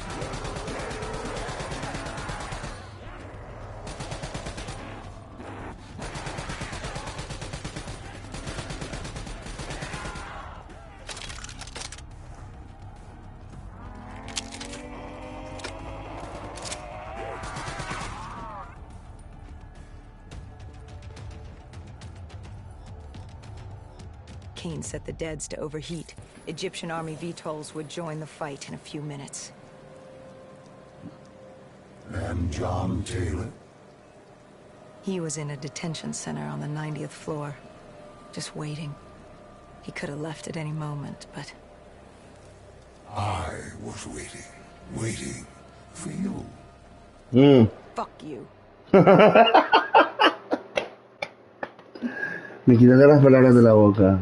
B: Kane set the deads to overheat. Egyptian army VTOLs would join the fight in a few minutes.
E: And John Taylor?
B: He was in a detention center on the 90th floor, just waiting. He could have left at any moment, but...
E: I was waiting for you.
B: Fuck you.
D: Me quitaste las palabras de la boca.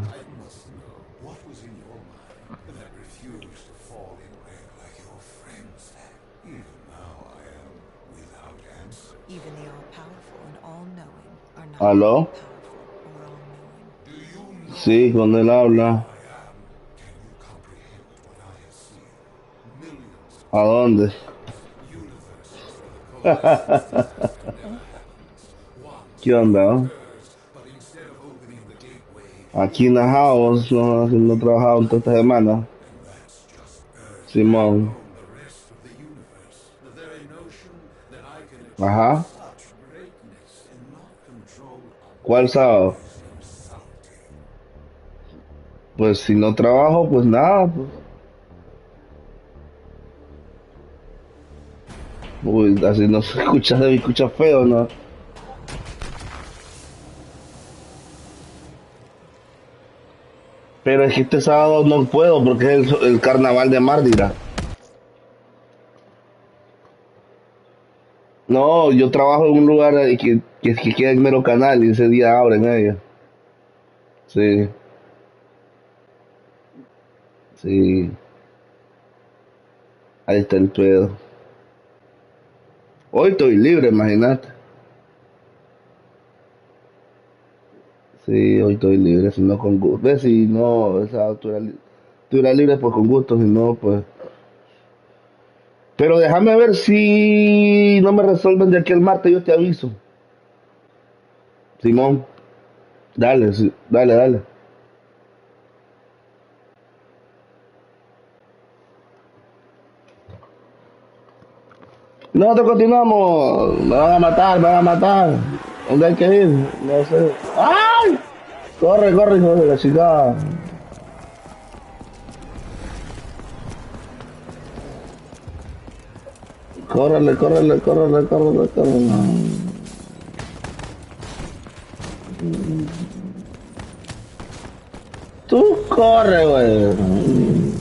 E: What was in your mind that refused to fall in red like your friends? Even now I am without answer.
B: Even the all-powerful and all-knowing are not
D: ¿Aló?
B: all-powerful or all-knowing.
E: Do you know
D: Sí, cuando él habla.
E: I am? Can you comprehend what I have seen? Millions
D: ¿A dónde?
E: of universes
D: ¿Qué onda?
E: but instead of opening the gateway,
D: Aquí en la house, no he trabajado toda esta semana.
E: that's just Earth.
D: Simón.
E: The rest of the universe, the very notion that I can achieve
D: Ajá.
E: such greatness and not control
D: ¿Cuál sábado?
E: is insulting.
D: Pues si no trabajo, pues nada. Pues. Uy, así no se escucha feo, ¿no? Pero es que este sábado no puedo porque es el carnaval de Mártira. No, yo trabajo en un lugar que queda en mero canal y ese día abren ellos. Sí, sí, ahí está el pedo. Hoy estoy libre, imagínate. Sí, hoy estoy libre, si no con gusto. ¿Ves? Si no, esa estuviera libre, pues con gusto, si no, pues. Pero déjame ver si no me resuelven de aquí al martes, yo te aviso. Simón, dale, sí, dale. Nosotros continuamos. Me van a matar. ¿Dónde hay que ir? No sé. ¡Ay! Corre, hijo de la chica. Córrele. Tú corre, güey.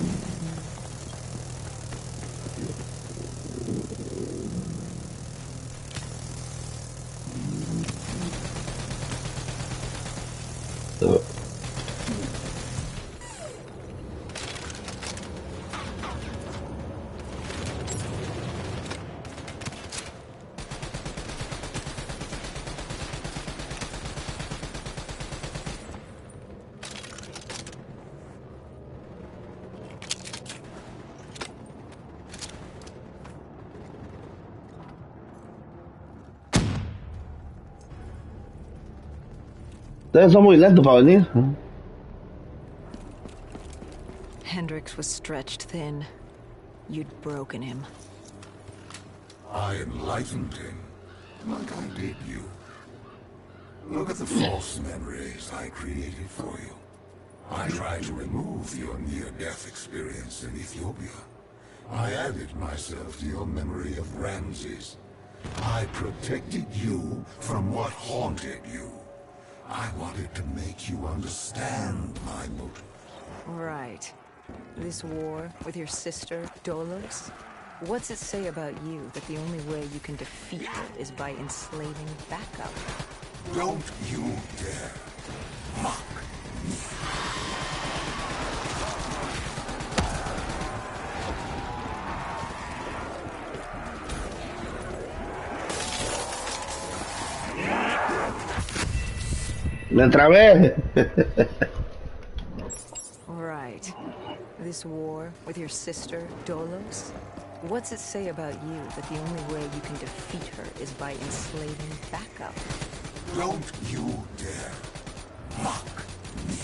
D: Ustedes son muy lentos para venir.
B: Hendricks was stretched thin. You'd broken him.
E: I enlightened him, like I did you. Look at the false memories I created for you. I tried to remove your near-death experience in Ethiopia. I added myself to your memory of Ramses. I protected you from what haunted you. I wanted to make you understand my motive.
B: Right. This war with your sister, Dolos? What's it say about you that the only way you can defeat it is by enslaving backup?
E: Don't you dare mock me.
D: Me trabé.
B: Right. This war with your sister, Dolos? What's it say about you that the only way you can defeat her is by enslaving backup?
E: Don't you dare mock me.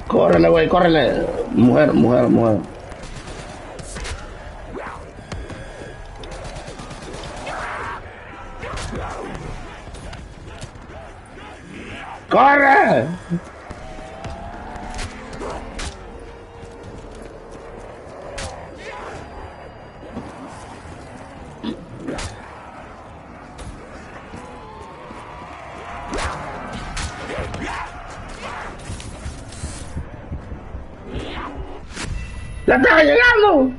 D: Córrele, güey, córrele. Mujer, mujer, mujer. ¡Corre! ¡Ya estaba llegando!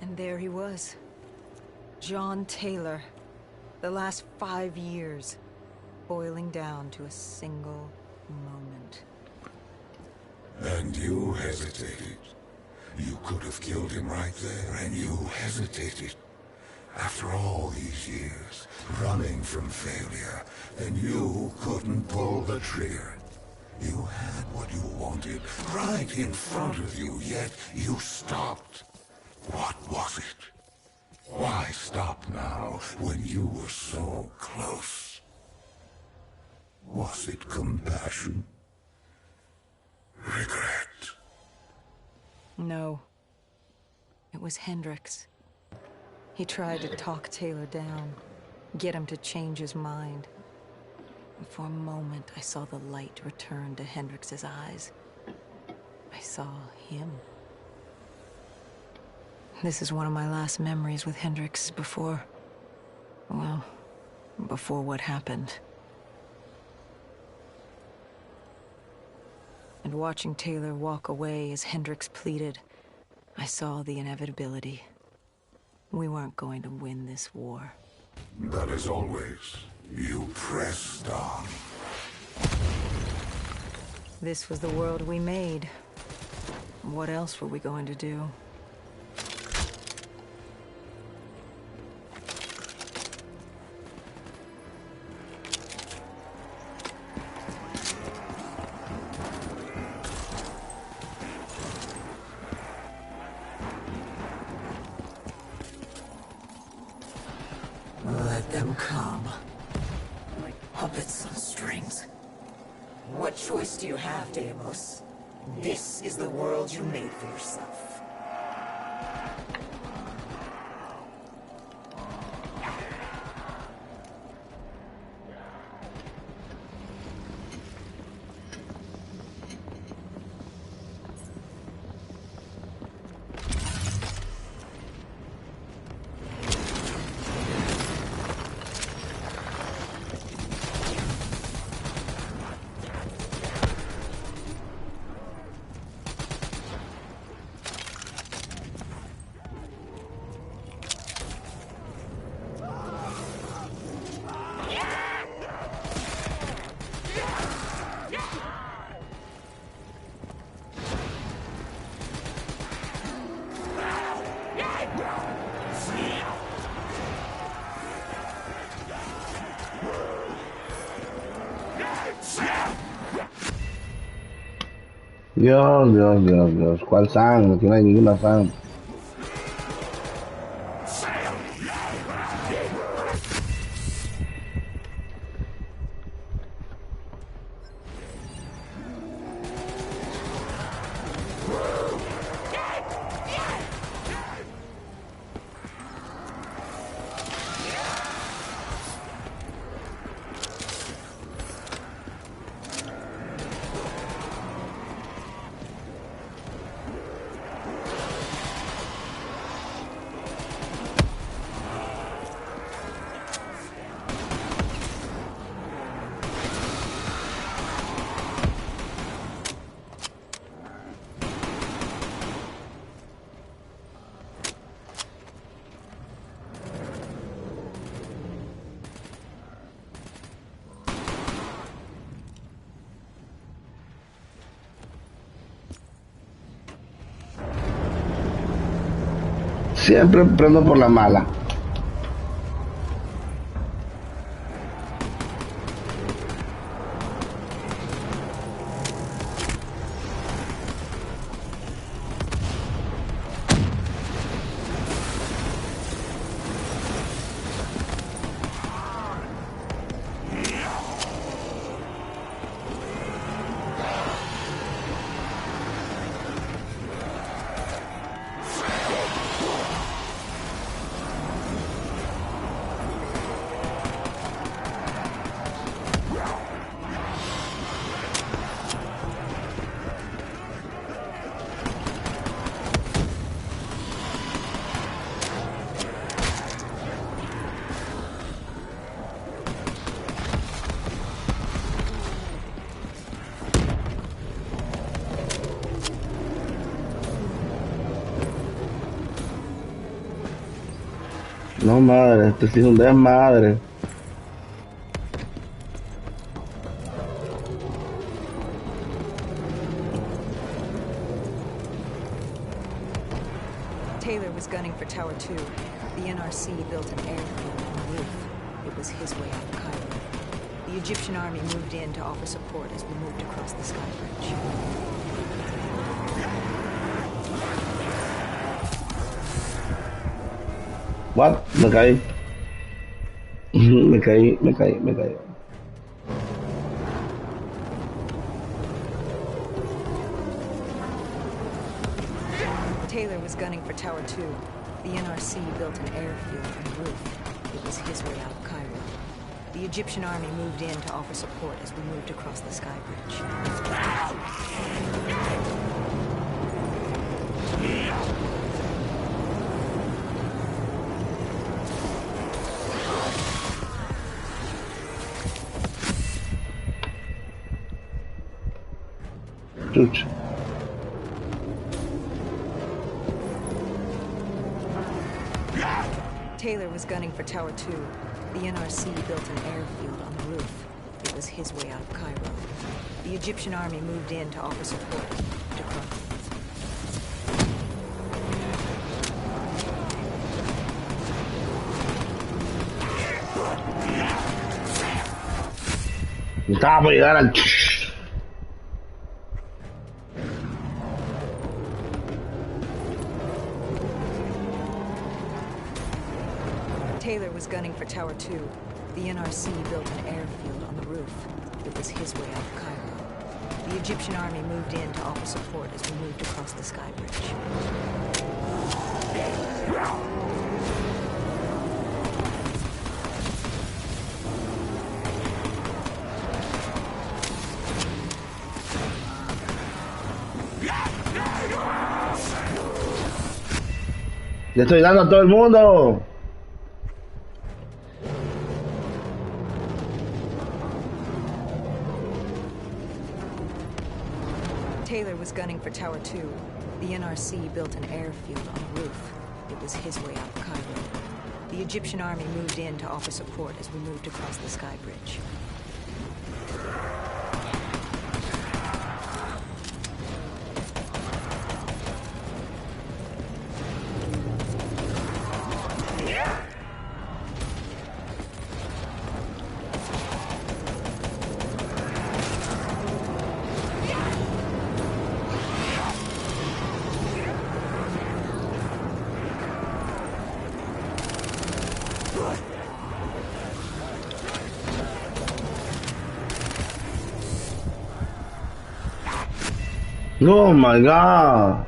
B: And there he was. John Taylor. The last 5 years, boiling down to a single moment.
E: And you hesitated. You could have killed him right there, and you hesitated. After all these years, running from failure, and you couldn't pull the trigger. You had what you wanted right in front of you, yet you stopped. What was it? Why stop now when you were so close? Was it compassion? Regret?
B: No. It was Hendrix. He tried to talk Taylor down, get him to change his mind. And for a moment, I saw the light return to Hendrix's eyes. I saw him. This is one of my last memories with Hendrix before... well, before what happened. And watching Taylor walk away as Hendrix pleaded, I saw the inevitability. We weren't going to win this war.
E: But as always, you pressed on.
B: This was the world we made. What else were we going to do?
F: Let them come. Like puppets on strings. What choice do you have, Deimos? This is the world you made for yourself.
D: Dios. ¿Cuál sang? Aquí no hay ninguna sang. Siempre prendo por la mala. No, madre, este sí es un desmadre.
B: Taylor was gunning for Tower 2. The NRC built an airfield on the roof. It was his way out of Cairo. The Egyptian army moved in to offer support as we moved across the sky bridge.
D: What? Me caí. Me caí.
B: Taylor was gunning for Tower 2. The NRC built an airfield on the roof. It was his way out of Cairo. The Egyptian army moved in to offer support as we moved across the sky bridge.
D: Chucha.
B: Taylor was gunning for Tower 2. The NRC built an airfield on the roof. It was his way out of Cairo. The Egyptian army moved in to offer support to cross.
D: Estaba por llegar al...
B: Taylor was gunning for Tower 2. The NRC built an airfield on the roof. It was his way out of Cairo. The Egyptian army moved in to offer support as we moved across the sky bridge.
D: Le estoy dando a todo el mundo.
B: Taylor was gunning for Tower 2. The NRC built an airfield on the roof. It was his way out of Cairo. The Egyptian army moved in to offer support as we moved across the sky bridge.
D: Oh my god.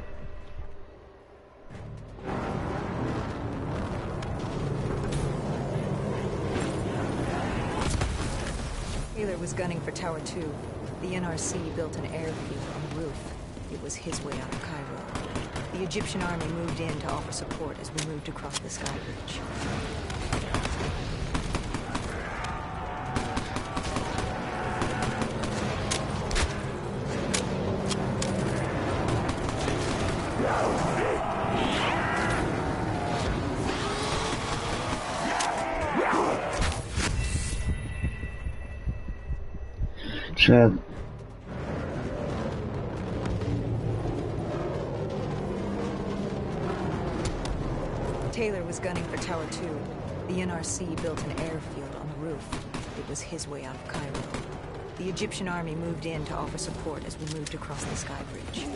B: Taylor was gunning for Tower 2. The NRC built an airfield on the roof. It was his way out of Cairo. The Egyptian army moved in to offer support as we moved across the sky bridge.
D: Shit.
B: Taylor was gunning for Tower 2. The NRC built an airfield on the roof. It was his way out of Cairo. The Egyptian army moved in to offer support as we moved across the sky bridge.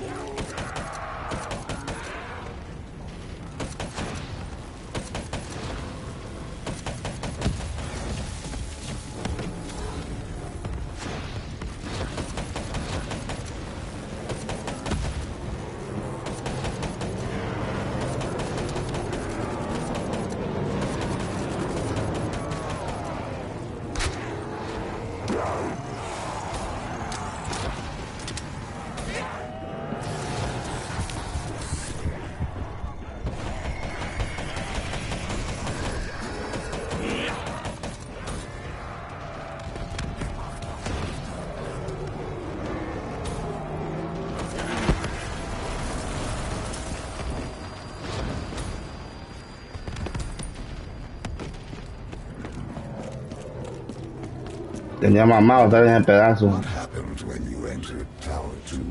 D: Tenía mamado estar en el pedazo.
E: What happened when you entered Tower 2?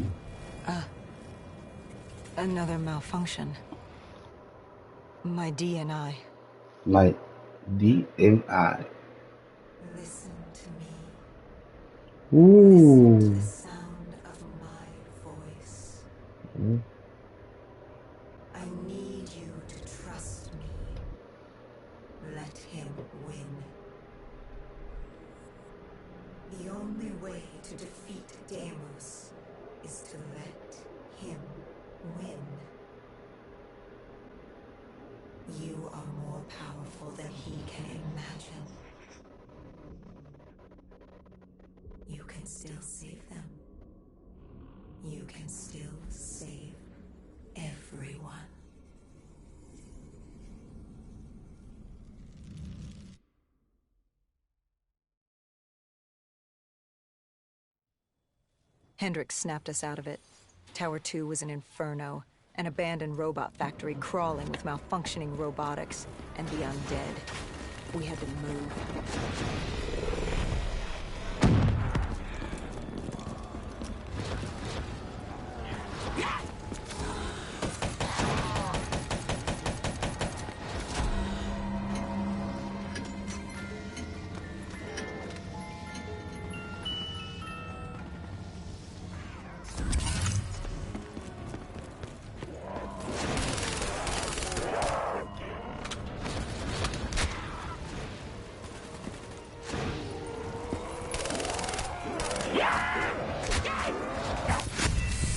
B: Another malfunction. My DNI.
D: My DNI.
F: Listen to me.
D: Ooh.
F: The sound of my voice. I need you to trust me. Let him win. The only way to defeat Deimos is to let him win. You are more powerful than he can imagine. You can still save them. You can still save everyone.
B: Hendricks snapped us out of it. Tower 2 was an inferno, an abandoned robot factory crawling with malfunctioning robotics and the undead. We had to move.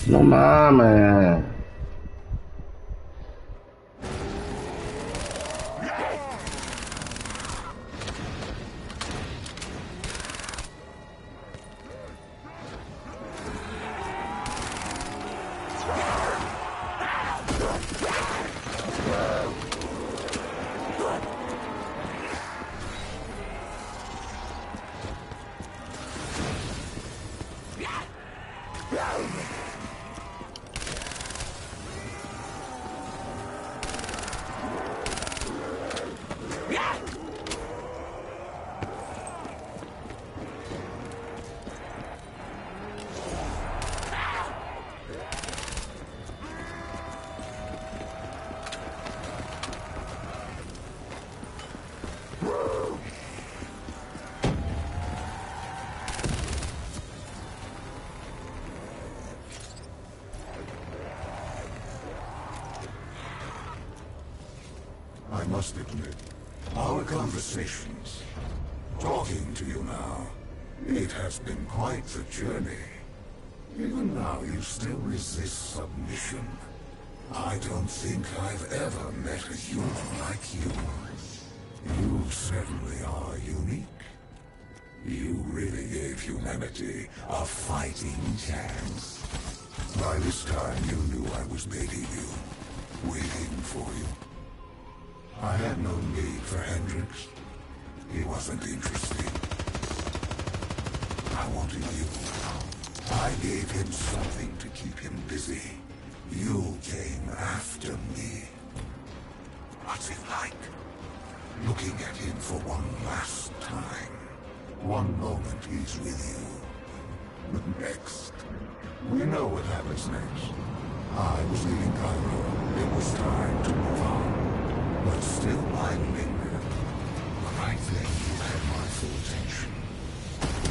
D: No mames.
E: I must admit, our conversations, talking to you now, it has been quite the journey. Even now you still resist submission. I don't think I've ever met a human like you. You certainly are unique. You really gave humanity a fighting chance. By this time you knew I was baiting you, waiting for you. I had no need for Hendrix. He wasn't interested. I wanted you. I gave him something to keep him busy. You came after me. What's it like? Looking at him for one last time. One moment he's with you. Next. We know what happens next. I was leaving Cairo. It was time to move on. But still I linger. Right then you had my full attention.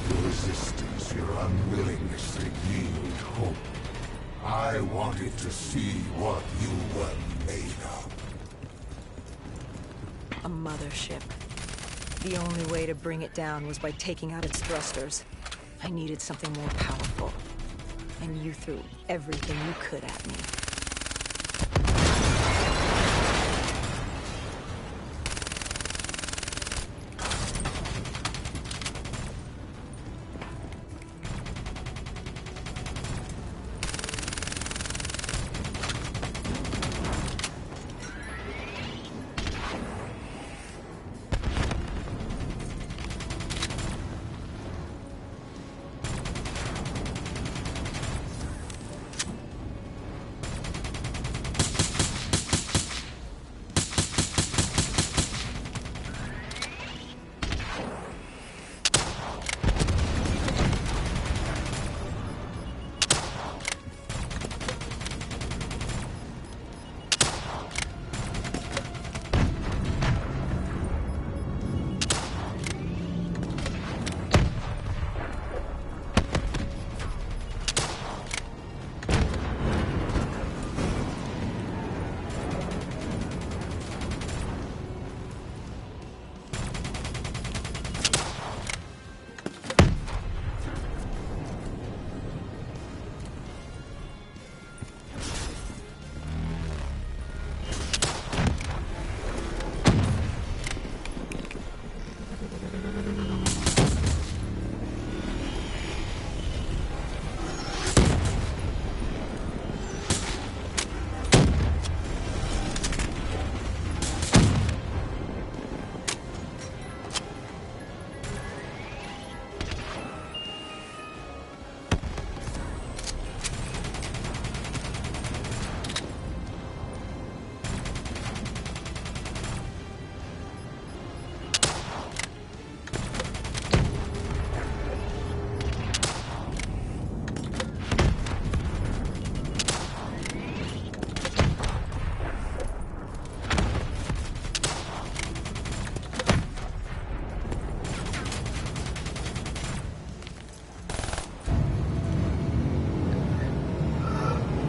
E: Your resistance, your unwillingness to yield hope. I wanted to see what you were made of.
B: A mothership. The only way to bring it down was by taking out its thrusters. I needed something more powerful. And you threw everything you could at me.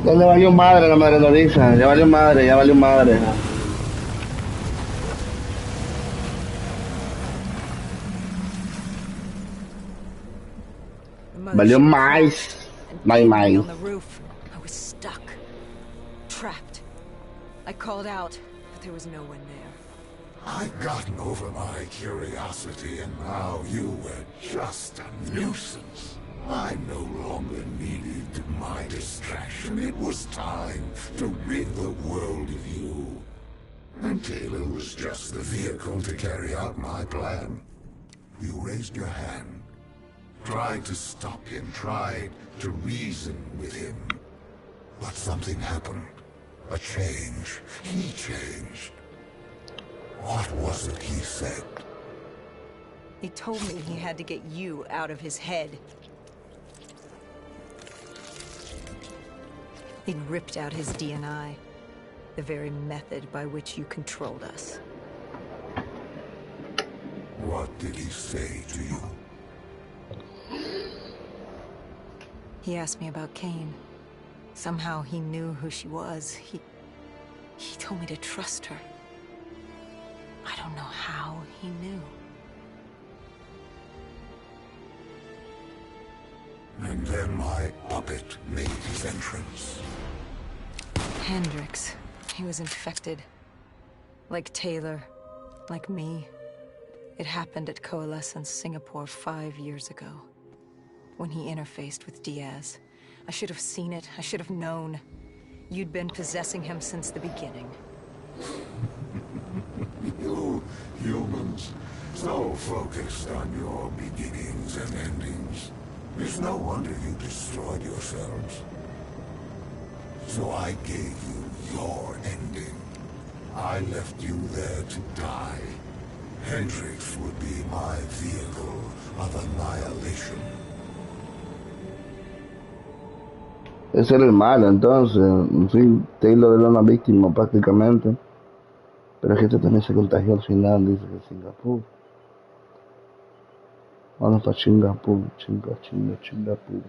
D: Ya le valió madre la madre nodriza, ya valió madre, ya valió madre.
B: The
D: Valió
B: mothership
D: más,
B: crashed and
D: más,
B: pinned me
D: más.
B: on the roof. I was was stuck. Trapped. I called out, but there was no one there.
E: I'd gotten over my curiosity, and now you were just a nuisance. I no longer needed my distraction. It was time to rid the world of you. And Taylor was just the vehicle to carry out my plan. You raised your hand, tried to stop him, tried to reason with him. But something happened. A change. He changed. What was it he said?
B: He told me he had to get you out of his head. He'd ripped out his DNI, the very method by which you controlled us.
E: What did he say to you?
B: He asked me about Kane. Somehow he knew who she was. He told me to trust her. I don't know how he knew.
E: And then my puppet made his entrance.
B: Hendricks. He was infected. Like Taylor. Like me. It happened at Coalescence, Singapore 5 years ago. When he interfaced with Diaz. I should have seen it. I should have known. You'd been possessing him since the beginning.
E: You humans, so focused on your beginnings and endings. It's no wonder you destroyed yourselves. So I gave you your ending. I left you there to die. Hendricks would be my vehicle of annihilation.
D: Ese era el mal, entonces. Sí, Taylor era una víctima prácticamente. Pero es que este también se contagió al final, dice que Singapur. Vamos para Singapur, Singapur.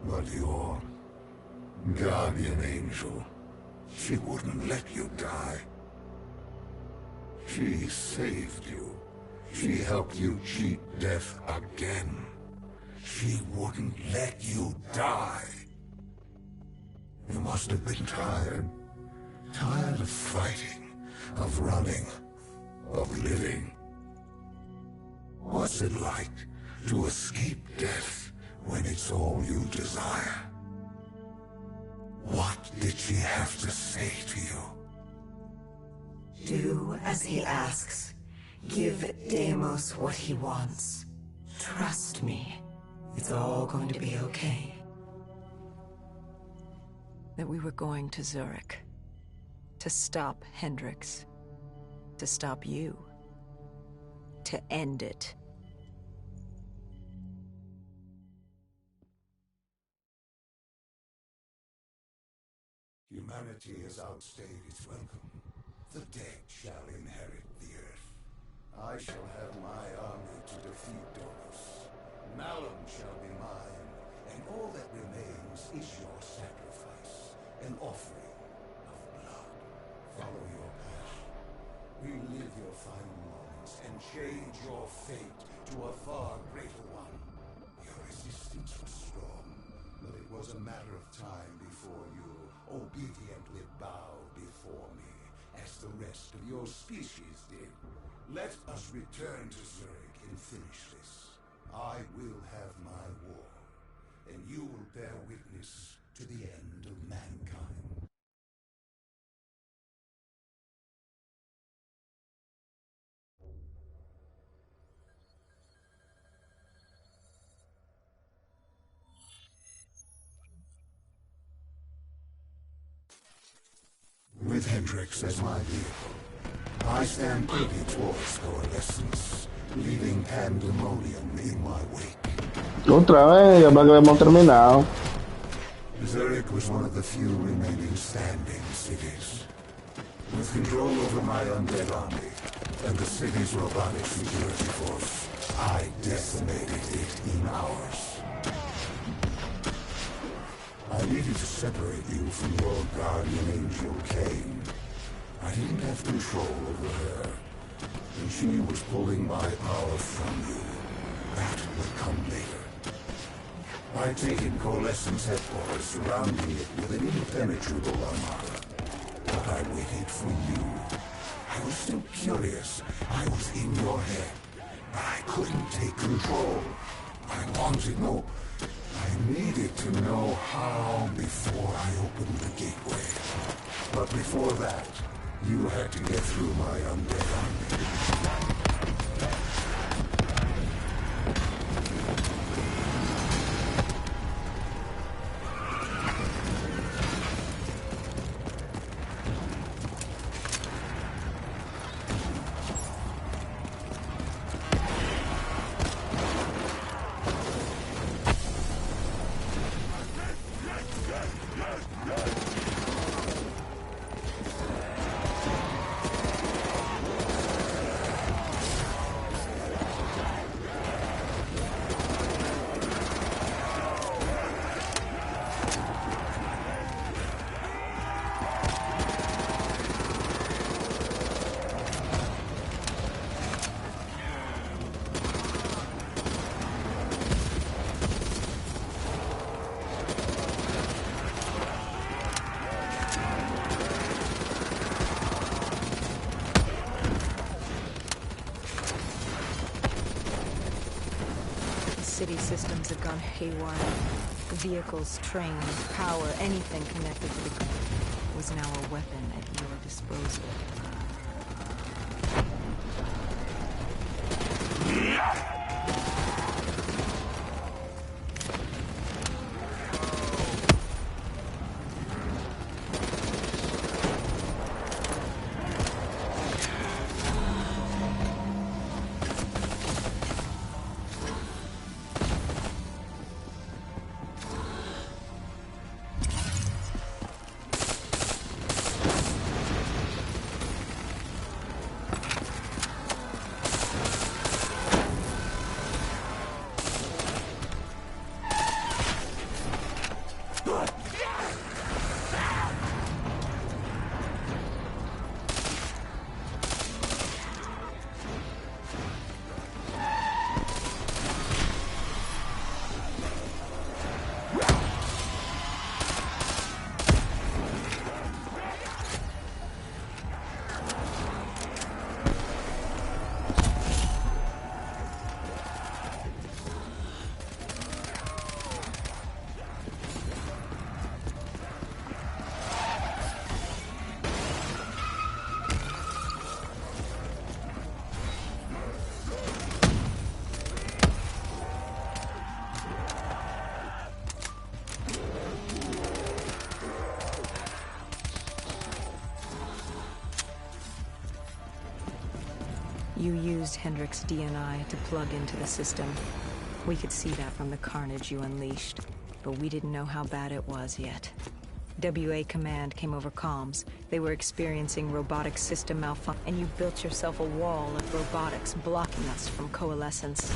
E: But your guardian angel, she wouldn't let you die. She saved you. She helped you cheat death again. She wouldn't let you die. You must have been tired. Tired of fighting, of running, of living. What's it like to escape death when it's all you desire? What did she have to say to you?
F: Do as he asks. Give Deimos what he wants. Trust me. It's all going to be okay.
B: That we were going to Zurich. To stop Hendricks. To stop you. To end it.
E: Humanity has outstayed its welcome. The dead shall inherit the earth. I shall have my army to defeat Donos. Malum shall be mine, and all that remains is your sacrifice, an offering of blood. Follow your path. Relive your final moments and change your fate to a far greater one. Your resistance was strong, but it was a matter of time before you obediently bowed before me, as the rest of your species did. Let us return to Zurich and finish this. I will have my war, and you will bear witness to the end of mankind. With Hendricks as my vehicle, I stand pretty towards Coalescence, leaving pandemonium in my wake.
D: Otra vez, ya para que hemos terminado.
E: Zurich was one of the few remaining standing cities. With control over my undead army and the city's robotic security force, I decimated it in hours. I needed to separate you from your guardian angel, Kane. I didn't have control over her, and she was pulling my power from you. That would come later. I take in Coalescence headquarters, surrounding it with an impenetrable armada. But I waited for you. I was still curious. I was in your head. But I couldn't take control. I wanted no... I needed to know how before I opened the gateway. But before that, you had to get through my undead army.
B: City systems had gone haywire. Vehicles, trains, power, anything connected to the grid was now a weapon at your disposal. You used Hendrik's DNI to plug into the system. We could see that from the carnage you unleashed, but we didn't know how bad it was yet. WA Command came over comms. They were experiencing robotic system malfunction, and you built yourself a wall of robotics blocking us from Coalescence.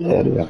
D: Verga.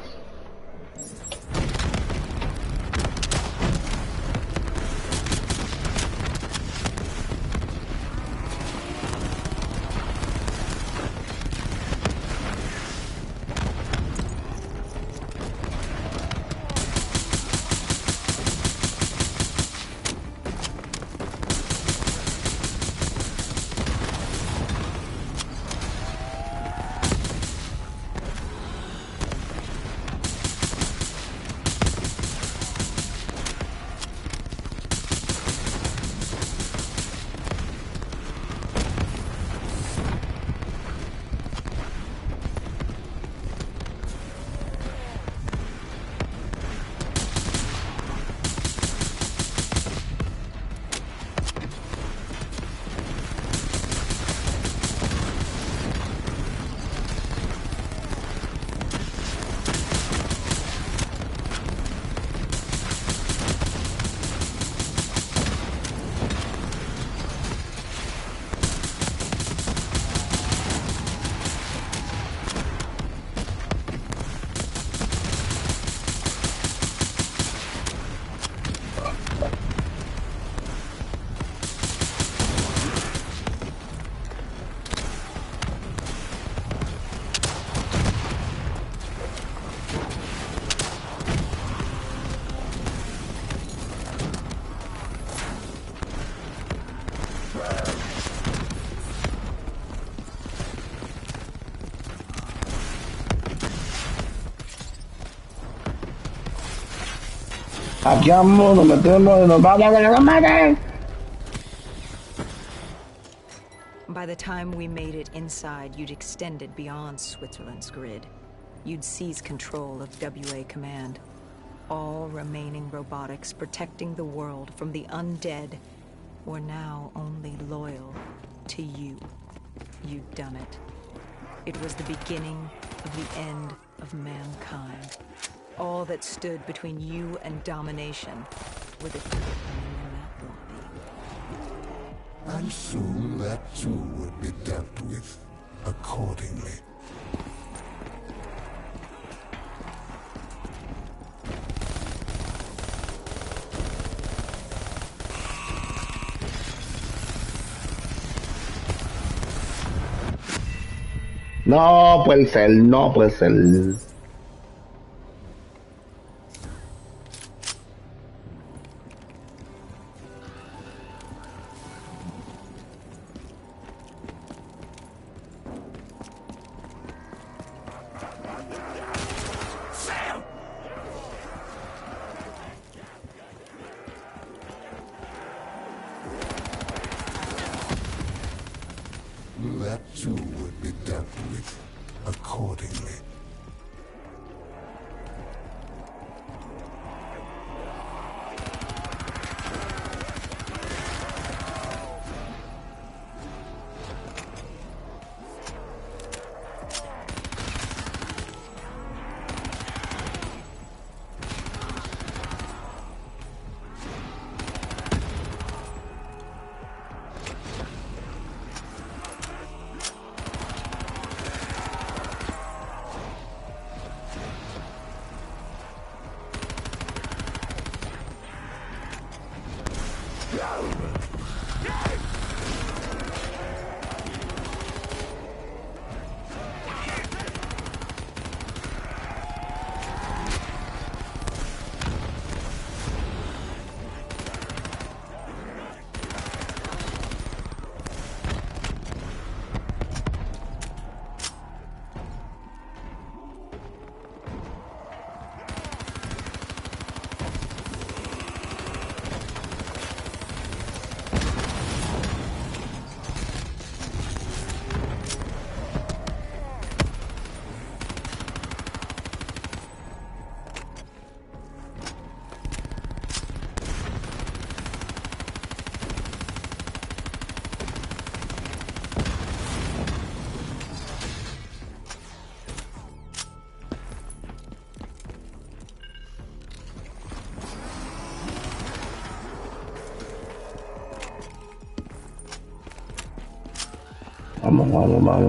D: Aquí vamos, nos metemos y nos vamos a la madre.
B: By the time we made it inside, you'd extended beyond Switzerland's grid. You'd seized control of WA Command. All remaining robotics protecting the world from the undead were now only loyal to you. You'd done it. It was the beginning of the end of mankind. All that stood between you and domination were the people in that lobby.
E: And soon that too would be dealt with accordingly.
D: No puede ser, no puede ser.
E: That too would be dealt with accordingly.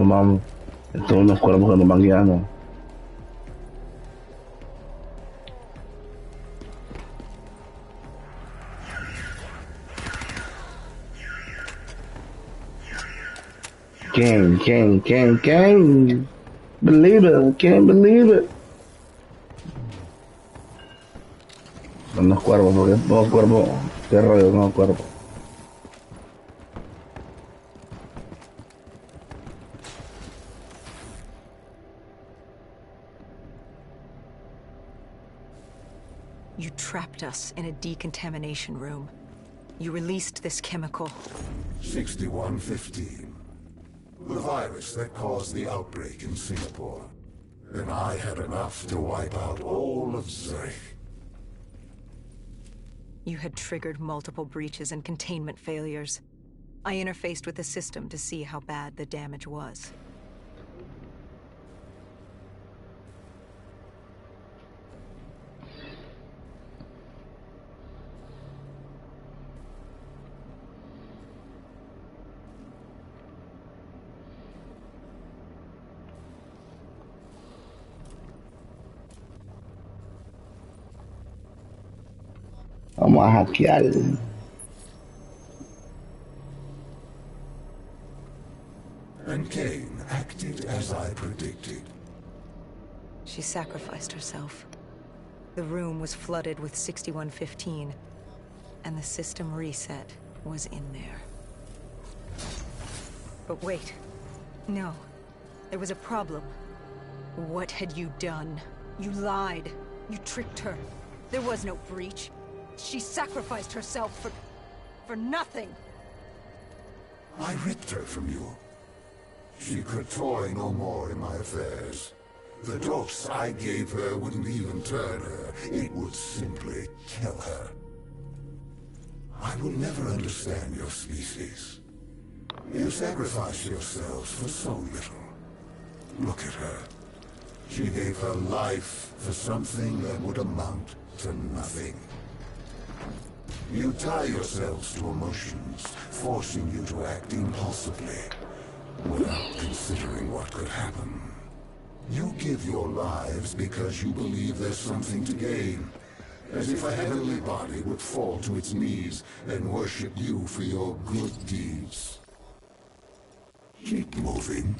D: Vamos. Estos son unos cuerpos que nos van guiando. Can't believe it, can't believe it. Son los cuervos, porque dos cuervos, qué rollo con los cuervos.
B: You trapped us in a decontamination room. You released this chemical.
E: 6115. The virus that caused the outbreak in Singapore. And I had enough to wipe out all of Zurich.
B: You had triggered multiple breaches and containment failures. I interfaced with the system to see how bad the damage was.
D: Vamos a hackear.
E: And Kane acted as I predicted.
B: She sacrificed herself. The room was flooded with 6115, and the system reset was in there. But wait. No. There was a problem. What had you done? You lied. You tricked her. There was no breach. She sacrificed herself for nothing.
E: I ripped her from you. She could toy no more in my affairs. The dose I gave her wouldn't even turn her. It would simply kill her. I will never understand your species. You sacrifice yourselves for so little. Look at her. She gave her life for something that would amount to nothing. You tie yourselves to emotions, forcing you to act impulsively, without considering what could happen. You give your lives because you believe there's something to gain, as if a heavenly body would fall to its knees and worship you for your good deeds. Keep moving.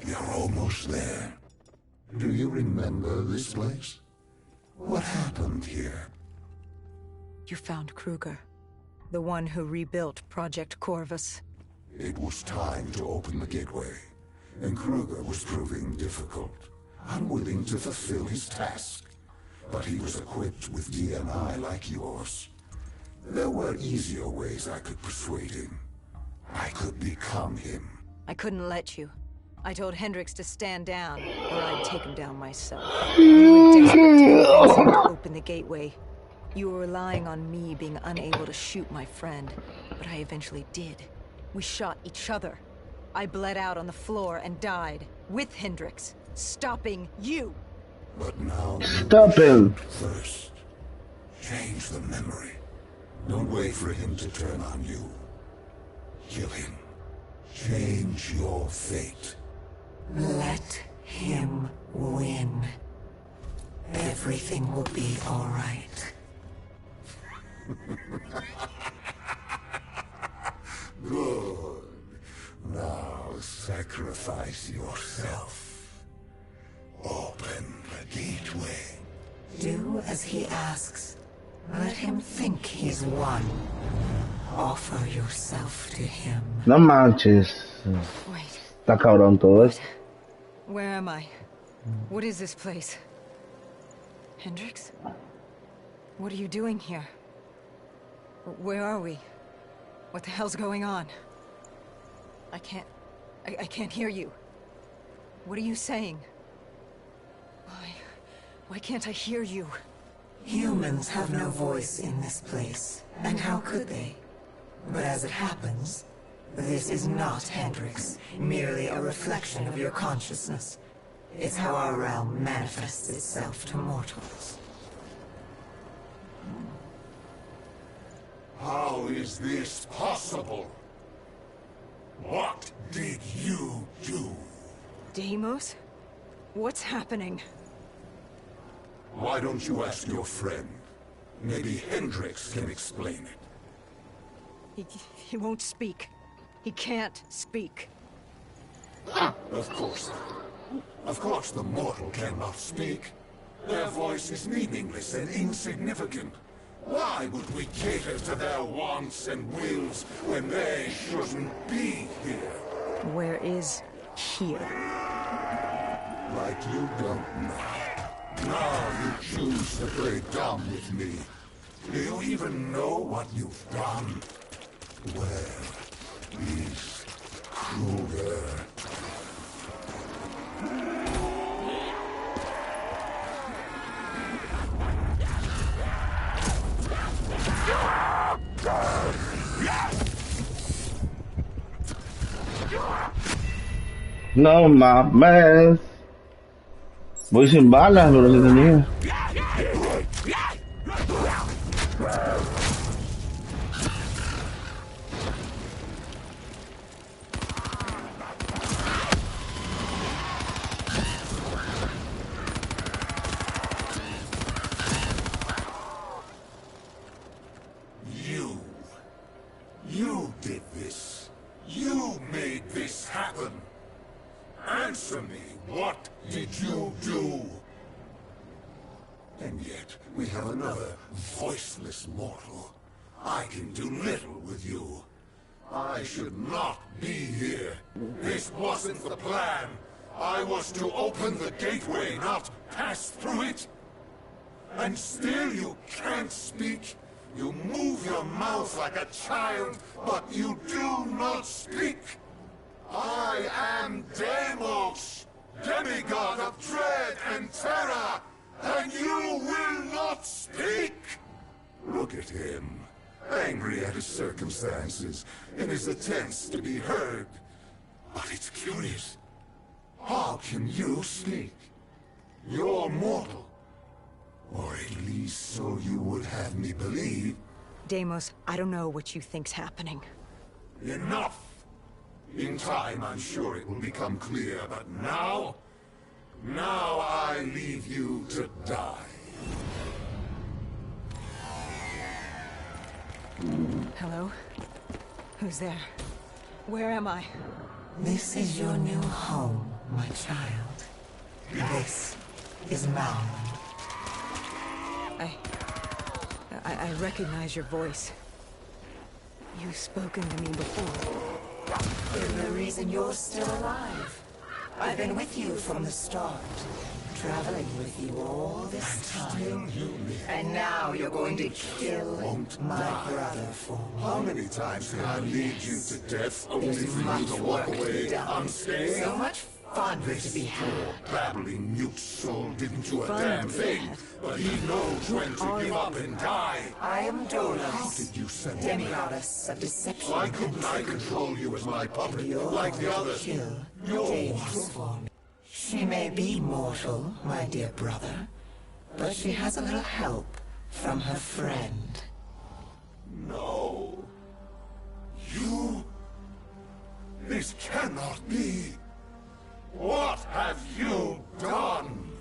E: You're almost there. Do you remember this place? What happened here?
B: You found Kruger, the one who rebuilt Project Corvus.
E: It was time to open the gateway, and Kruger was proving difficult, unwilling to fulfill his task. But he was equipped with DNI like yours. There were easier ways I could persuade him. I could become him.
B: I couldn't let you. I told Hendricks to stand down, or I'd take him down myself. You were desperate to convince him to open the gateway. You were relying on me being unable to shoot my friend, but I eventually did. We shot each other. I bled out on the floor and died, with Hendricks, stopping you.
E: But now...
D: Stop him.
E: First, change the memory. Don't wait for him to turn on you. Kill him. Change your fate.
F: Let him win. Everything will be all right.
E: Good. Now sacrifice yourself. Open the gateway.
F: Do as he asks. Let him think he's won. Offer yourself to him.
D: No manches.
B: Wait,
D: Está cabrón todo esto.
B: where am I? What is this place? Hendricks? What are you doing here? Where are we? What the hell's going on? I can't hear you. What are you saying? Why can't I hear you?
F: Humans have no voice in this place, and how could they? But as it happens, this is not Hendricks, merely a reflection of your consciousness. It's how our realm manifests itself to mortals.
E: How is this possible? What did you do?
B: Deimos? What's happening?
E: Why don't you ask your friend? Maybe Hendricks can explain it.
B: He won't speak. He can't speak.
E: Of course. Of course the mortal cannot speak. Their voice is meaningless and insignificant. Why would we cater to their wants and wills when they shouldn't be here?
B: Where is here?
E: Like you don't know. Now you choose to play dumb with me. Do you even know what you've done? Well, he's crueler.
D: No mames. Voy sin balas, pero sí tenía.
E: You did this. You made this happen. Answer me, what did you do? And yet, we have another voiceless mortal. I can do little with you. I should not be here. This wasn't the plan. I was to open the gateway, not pass through it. And still you can't speak. You move your mouth like a child, but you do not speak. I am Deimos, demigod of dread and terror, and you will not speak! Look at him, angry at his circumstances, in his attempts to be heard. But it's curious. How can you speak? You're mortal. Or at least so you would have me believe.
B: Deimos, I don't know what you think's happening.
E: Enough! In time, I'm sure it will become clear, but now... Now I leave you to die.
B: Hello? Who's there? Where am I?
F: This is your new home, my child. This is Malum.
B: I recognize your voice. You've spoken to me before.
F: You're the reason you're still alive. I've been with you from the start, traveling with you all this time. And now you're going to kill my brother for me.
E: How many times did I lead you to death only for you to walk away unscathed?
F: So much fun to be had.
E: Babbling mute soul didn't do a damn thing, but he knows when to give up and die.
F: I am
E: How
F: Dolos,
E: did you send me?
F: demigoddess of deception.
E: Why couldn't I control you as my puppet, like the others?
F: Kill
E: You're
F: Deimos for me. She may be mortal, my dear brother, but she has a little help from her friend.
E: No. You... This cannot be. What have you done?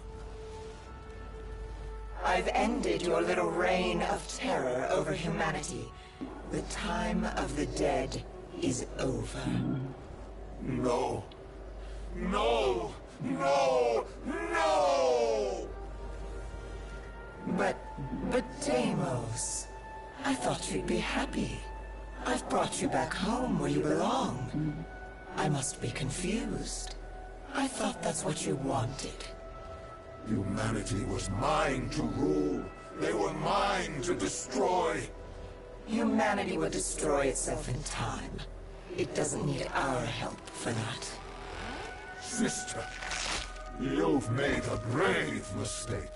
F: I've ended your little reign of terror over humanity. The time of the dead is over.
E: No. No! No! No!
F: But Deimos, I thought you'd be happy. I've brought you back home where you belong. I must be confused. I thought that's what you wanted.
E: Humanity was mine to rule. They were mine to destroy.
F: Humanity will destroy itself in time. It doesn't need our help for that.
E: Sister, you've made a grave mistake.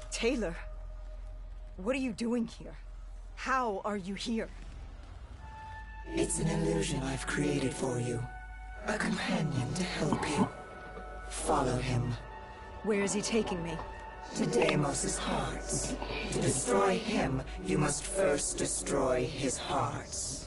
B: Taylor, what are you doing here? How are you here?
F: It's an illusion I've created for you. A companion to help you. Follow him.
B: Where is he taking me?
F: To Deimos' hearts. To destroy him, you must first destroy his hearts.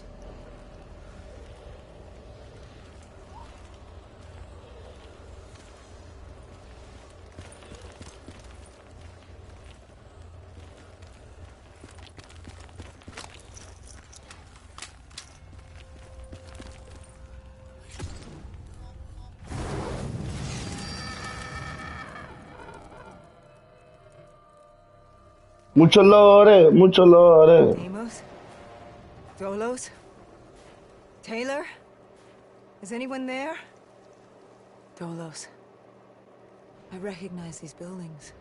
D: Mucho lore, mucho lore.
B: Amos? Dolos? Taylor? Is anyone there? Dolos. I recognize these buildings.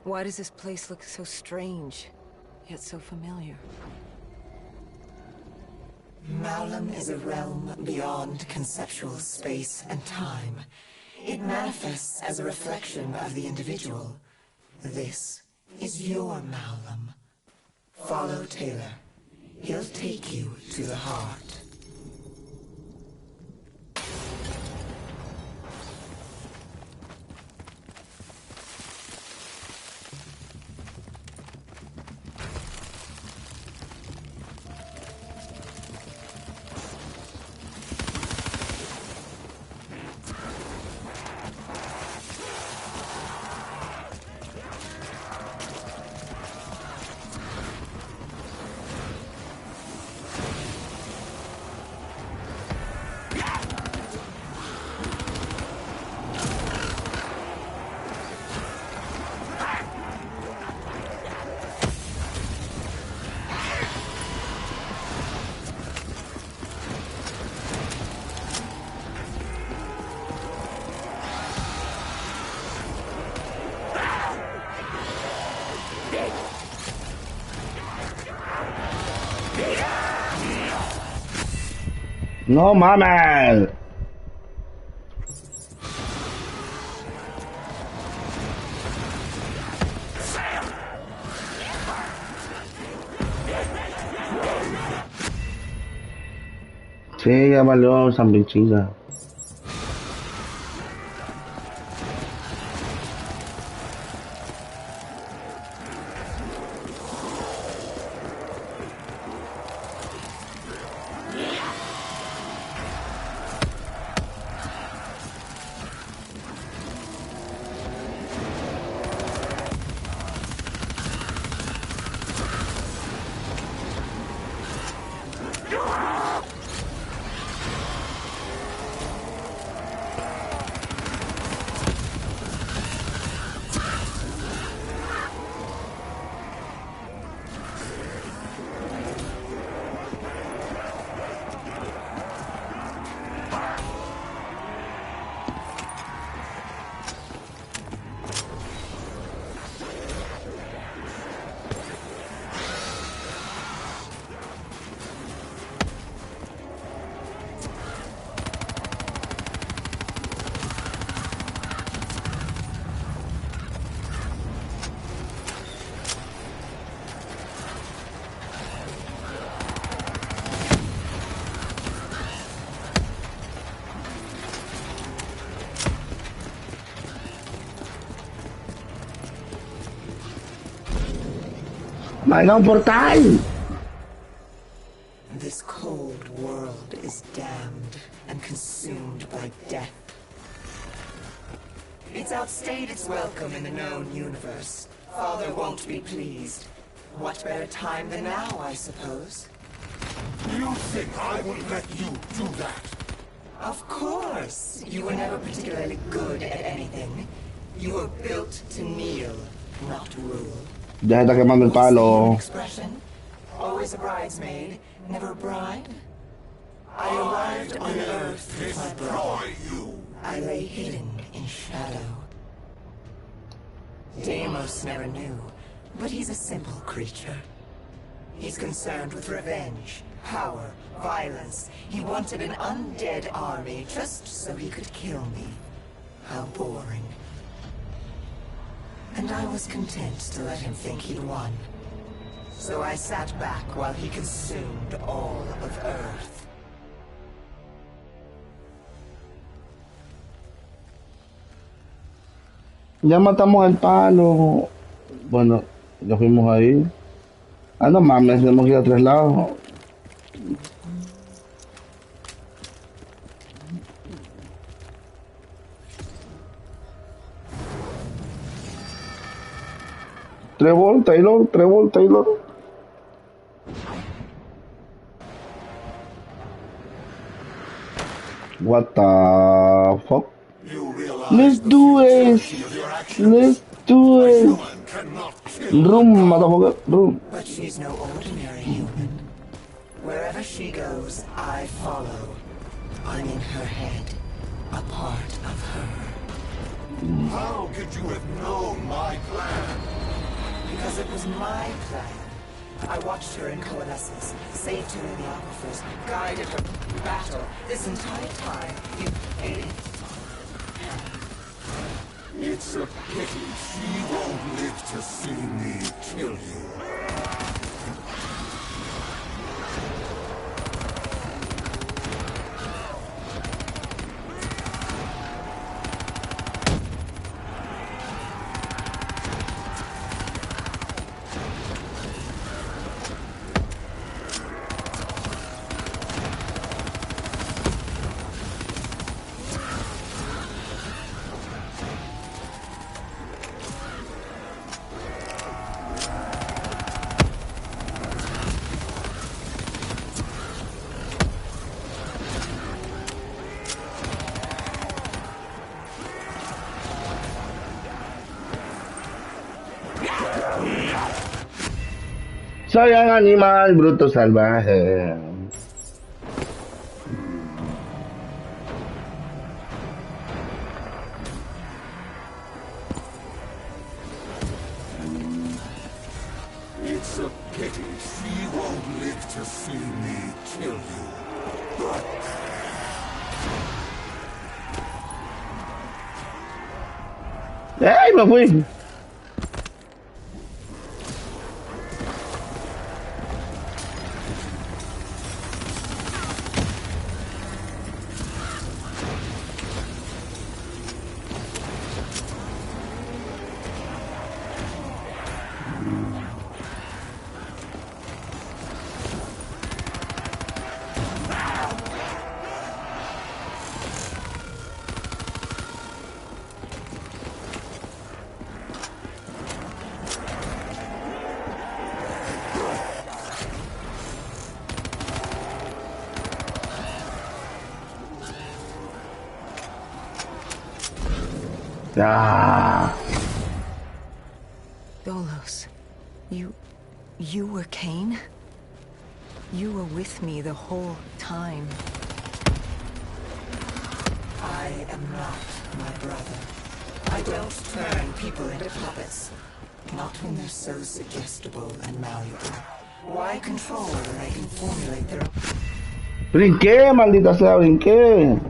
B: Why does this place look so strange, yet so familiar?
F: Malum is a realm beyond conceptual space and time. It manifests as a reflection of the individual. This is your Malum. Follow Taylor. He'll take you to the heart.
D: No mames. Sí, ya valió San Pinchilla. ¡Venga, un portal!
F: This cold world is damned and consumed by death. It's outstayed its welcome in the known universe. Father won't be pleased. What better time than now, I suppose?
E: You think I will let you do that?
F: Of course! You were never particularly good at anything. You were built to kneel, not rule.
D: Ya está quemando el palo.
F: Expression? Always a bridesmaid, never a bride? I arrived on Earth with my brother. I lay hidden in shadow. Deimos never knew, but he's a simple creature. He's concerned with revenge, power, violence. He wanted an undead army just so he could kill me. How boring. And I was content to let him think he'd won. So I sat back while he consumed all of Earth.
D: Ya matamos el palo. Bueno, ya fuimos ahí. Ah, no mames, tenemos que ir a 3 lados. Trevor, Taylor. What the fuck? Let's do it. Let's do it.
E: Cannot kill
D: Room, motherfucker, room.
F: But she's no ordinary human. Wherever she goes, I follow. I'm in her head, a part of her.
E: How could you have known my plan?
F: Because it was my plan. I watched her in coalescence, saved her in the aquifers, guided her through battle. This entire time, you hated.
E: It's a pity she won't live to see me kill you.
D: Soy un animal bruto salvaje.
E: It's a pity she won't live to see me kill you.
D: ¡Ay, me fui! Ah.
B: Dolos, you were Cain? You were with me the whole time.
F: I am not my brother. I don't turn people into puppets. Not when they're so suggestible and malleable. Why control when they can formulate their own?
D: Brinqué, maldita sea, brinqué.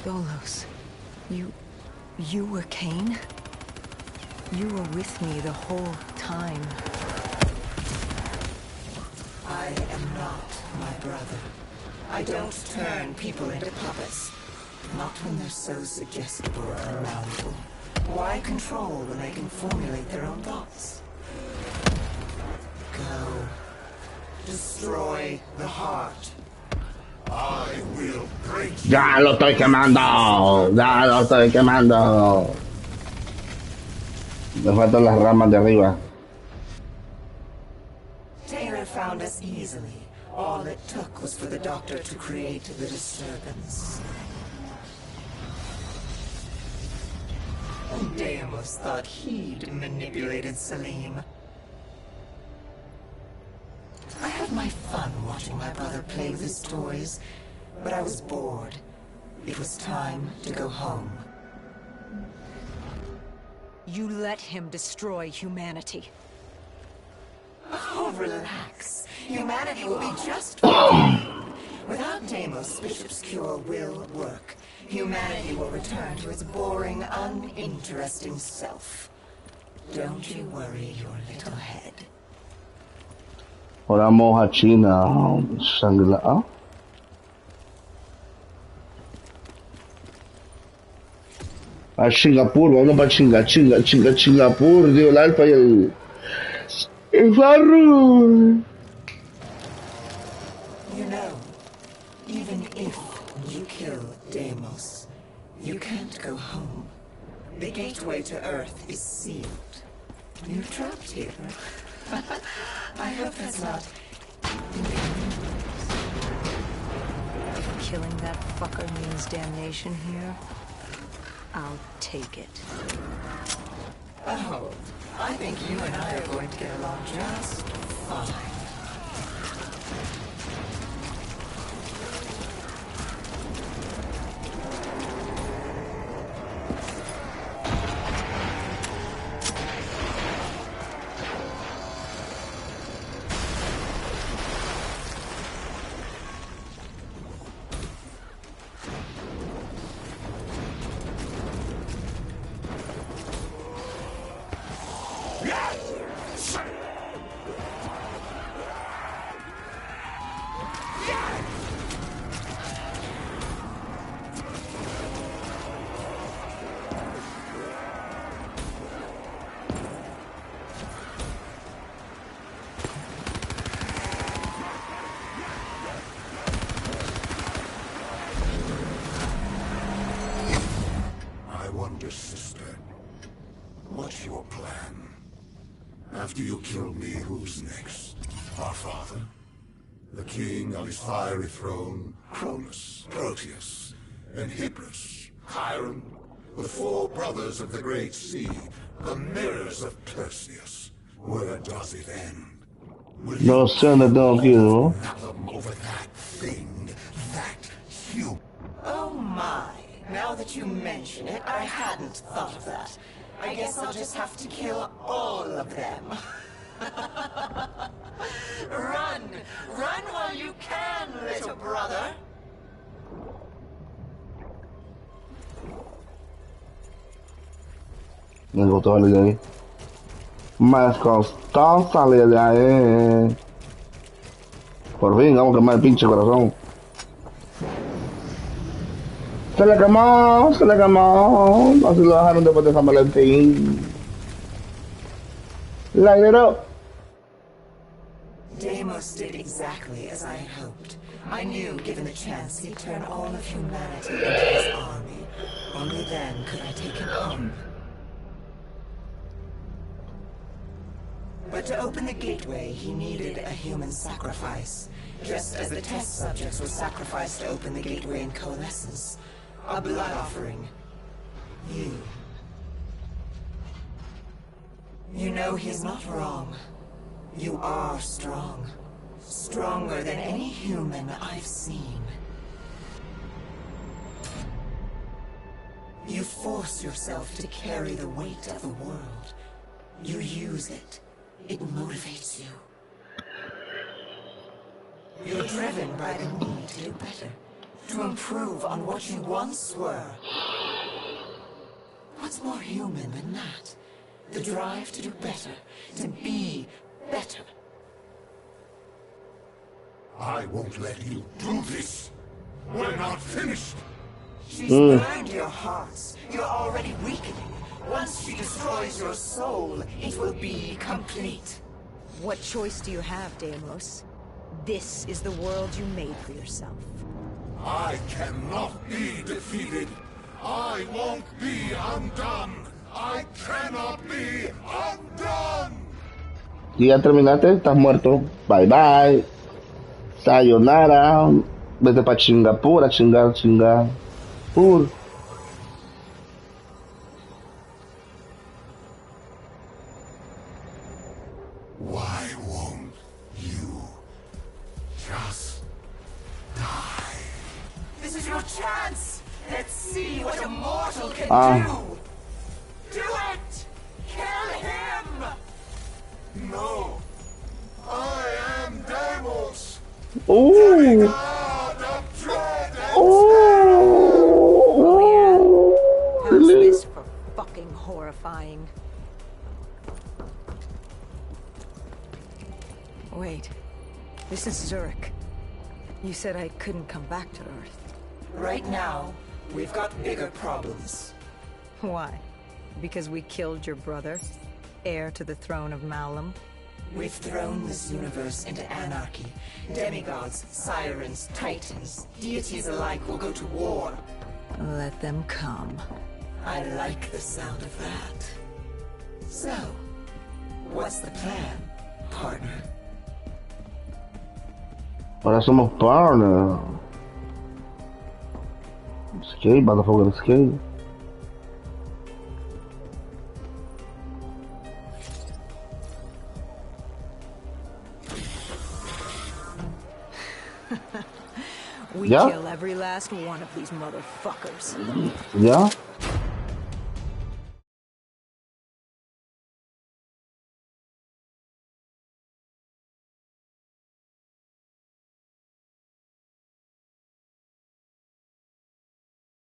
B: Dolos, you were Cain? You were with me the whole time.
F: I am not my brother. I don't turn people into puppets. Not when they're so suggestible and malleable. Why control when they can formulate their own thoughts? Go. Destroy the heart.
E: I will break you.
D: Ya lo estoy quemando. Ya lo estoy quemando. Me faltan las ramas de arriba.
F: Taylor found us easily. All it took was for the doctor to create the disturbance. And Deimos thought he'd manipulated Salim. I had my fun watching my brother play with his toys, but I was bored. It was time to go home.
B: You let him destroy humanity.
F: Oh, relax. Humanity will be just fine. Without Deimos, Bishop's cure will work. Humanity will return to its boring, uninteresting self. Don't you worry your little head.
D: Ahora vamos a China, Shangri-La. ¿Ah? A Singapur, vamos para Singapur, digo, el Alfa y el Farru.
F: You know, even if you kill Deimos, you can't go home. The gateway to Earth is sealed. You're trapped here. I hope that's not...
B: If killing that fucker means damnation here, I'll take it.
F: Oh, I think you and I are going to get along just fine.
E: Sister, what's your plan? After you kill me, who's next? Our father? The king on his fiery throne? Cronus, Proteus, and Hybris, Chiron? The four brothers of the Great Sea, the mirrors of Perseus. Where does it end? Will
D: No sé dónde tengo que ir, ¿no?
E: fathom over that thing, that human?
F: Oh my. Now that you mention it, I hadn't thought of that. I guess I'll just have to kill all of them. Run! Run while you can, little brother!
D: Me gustó salir de ahí. Me costó salir de ahí. Por fin, vamos a quemar el pinche corazón. Se le quemó, se le quemó. Así lo dejaron después de San Valentín. La liberó.
F: Deimos did exactly as I had hoped. I knew, given the chance, he'd turn all of humanity into his army. Only then could I take him home. But to open the gateway, he needed a human sacrifice. Just as the test subjects were sacrificed to open the gateway in Coalescence. A blood offering. You. You know he's not wrong. You are strong. Stronger than any human I've seen. You force yourself to carry the weight of the world. You use it. It motivates you. You're driven by the need to do better. To improve on what you once were. What's more human than that? The drive to do better, to be better.
E: I won't let you do this. We're not finished.
F: She's burned your hearts. You're already weakening. Once she destroys your soul, it will be complete.
B: What choice do you have, Deimos? This is the world you made for yourself.
E: I cannot be defeated. I won't be undone. I cannot be undone.
D: Si ya terminaste, estás muerto. Bye bye. Sayonara. Vete pa' Singapur, a chingar. Pur.
E: Why won't you just die?
F: This is your chance. Let's see what a mortal can do. Do it! Kill him!
E: No. I am Deimos.
D: Ooh.
E: God of dread and
B: Oh yeah? How's
D: Really?
B: this for fucking horrifying? This is Zurich. You said I couldn't come back to Earth.
F: Right now, we've got bigger problems.
B: Why? Because we killed your brother, heir to the throne of Malum?
F: We've thrown this universe into anarchy. Demigods, sirens, titans, deities alike will go to war.
B: Let them come.
F: I like the sound of that. So, what's the plan, partner?
D: Ahora somos partner. Skate, motherfucker, skate.
B: We
D: Yeah?
B: kill every last one of these motherfuckers.
D: ¿Ya?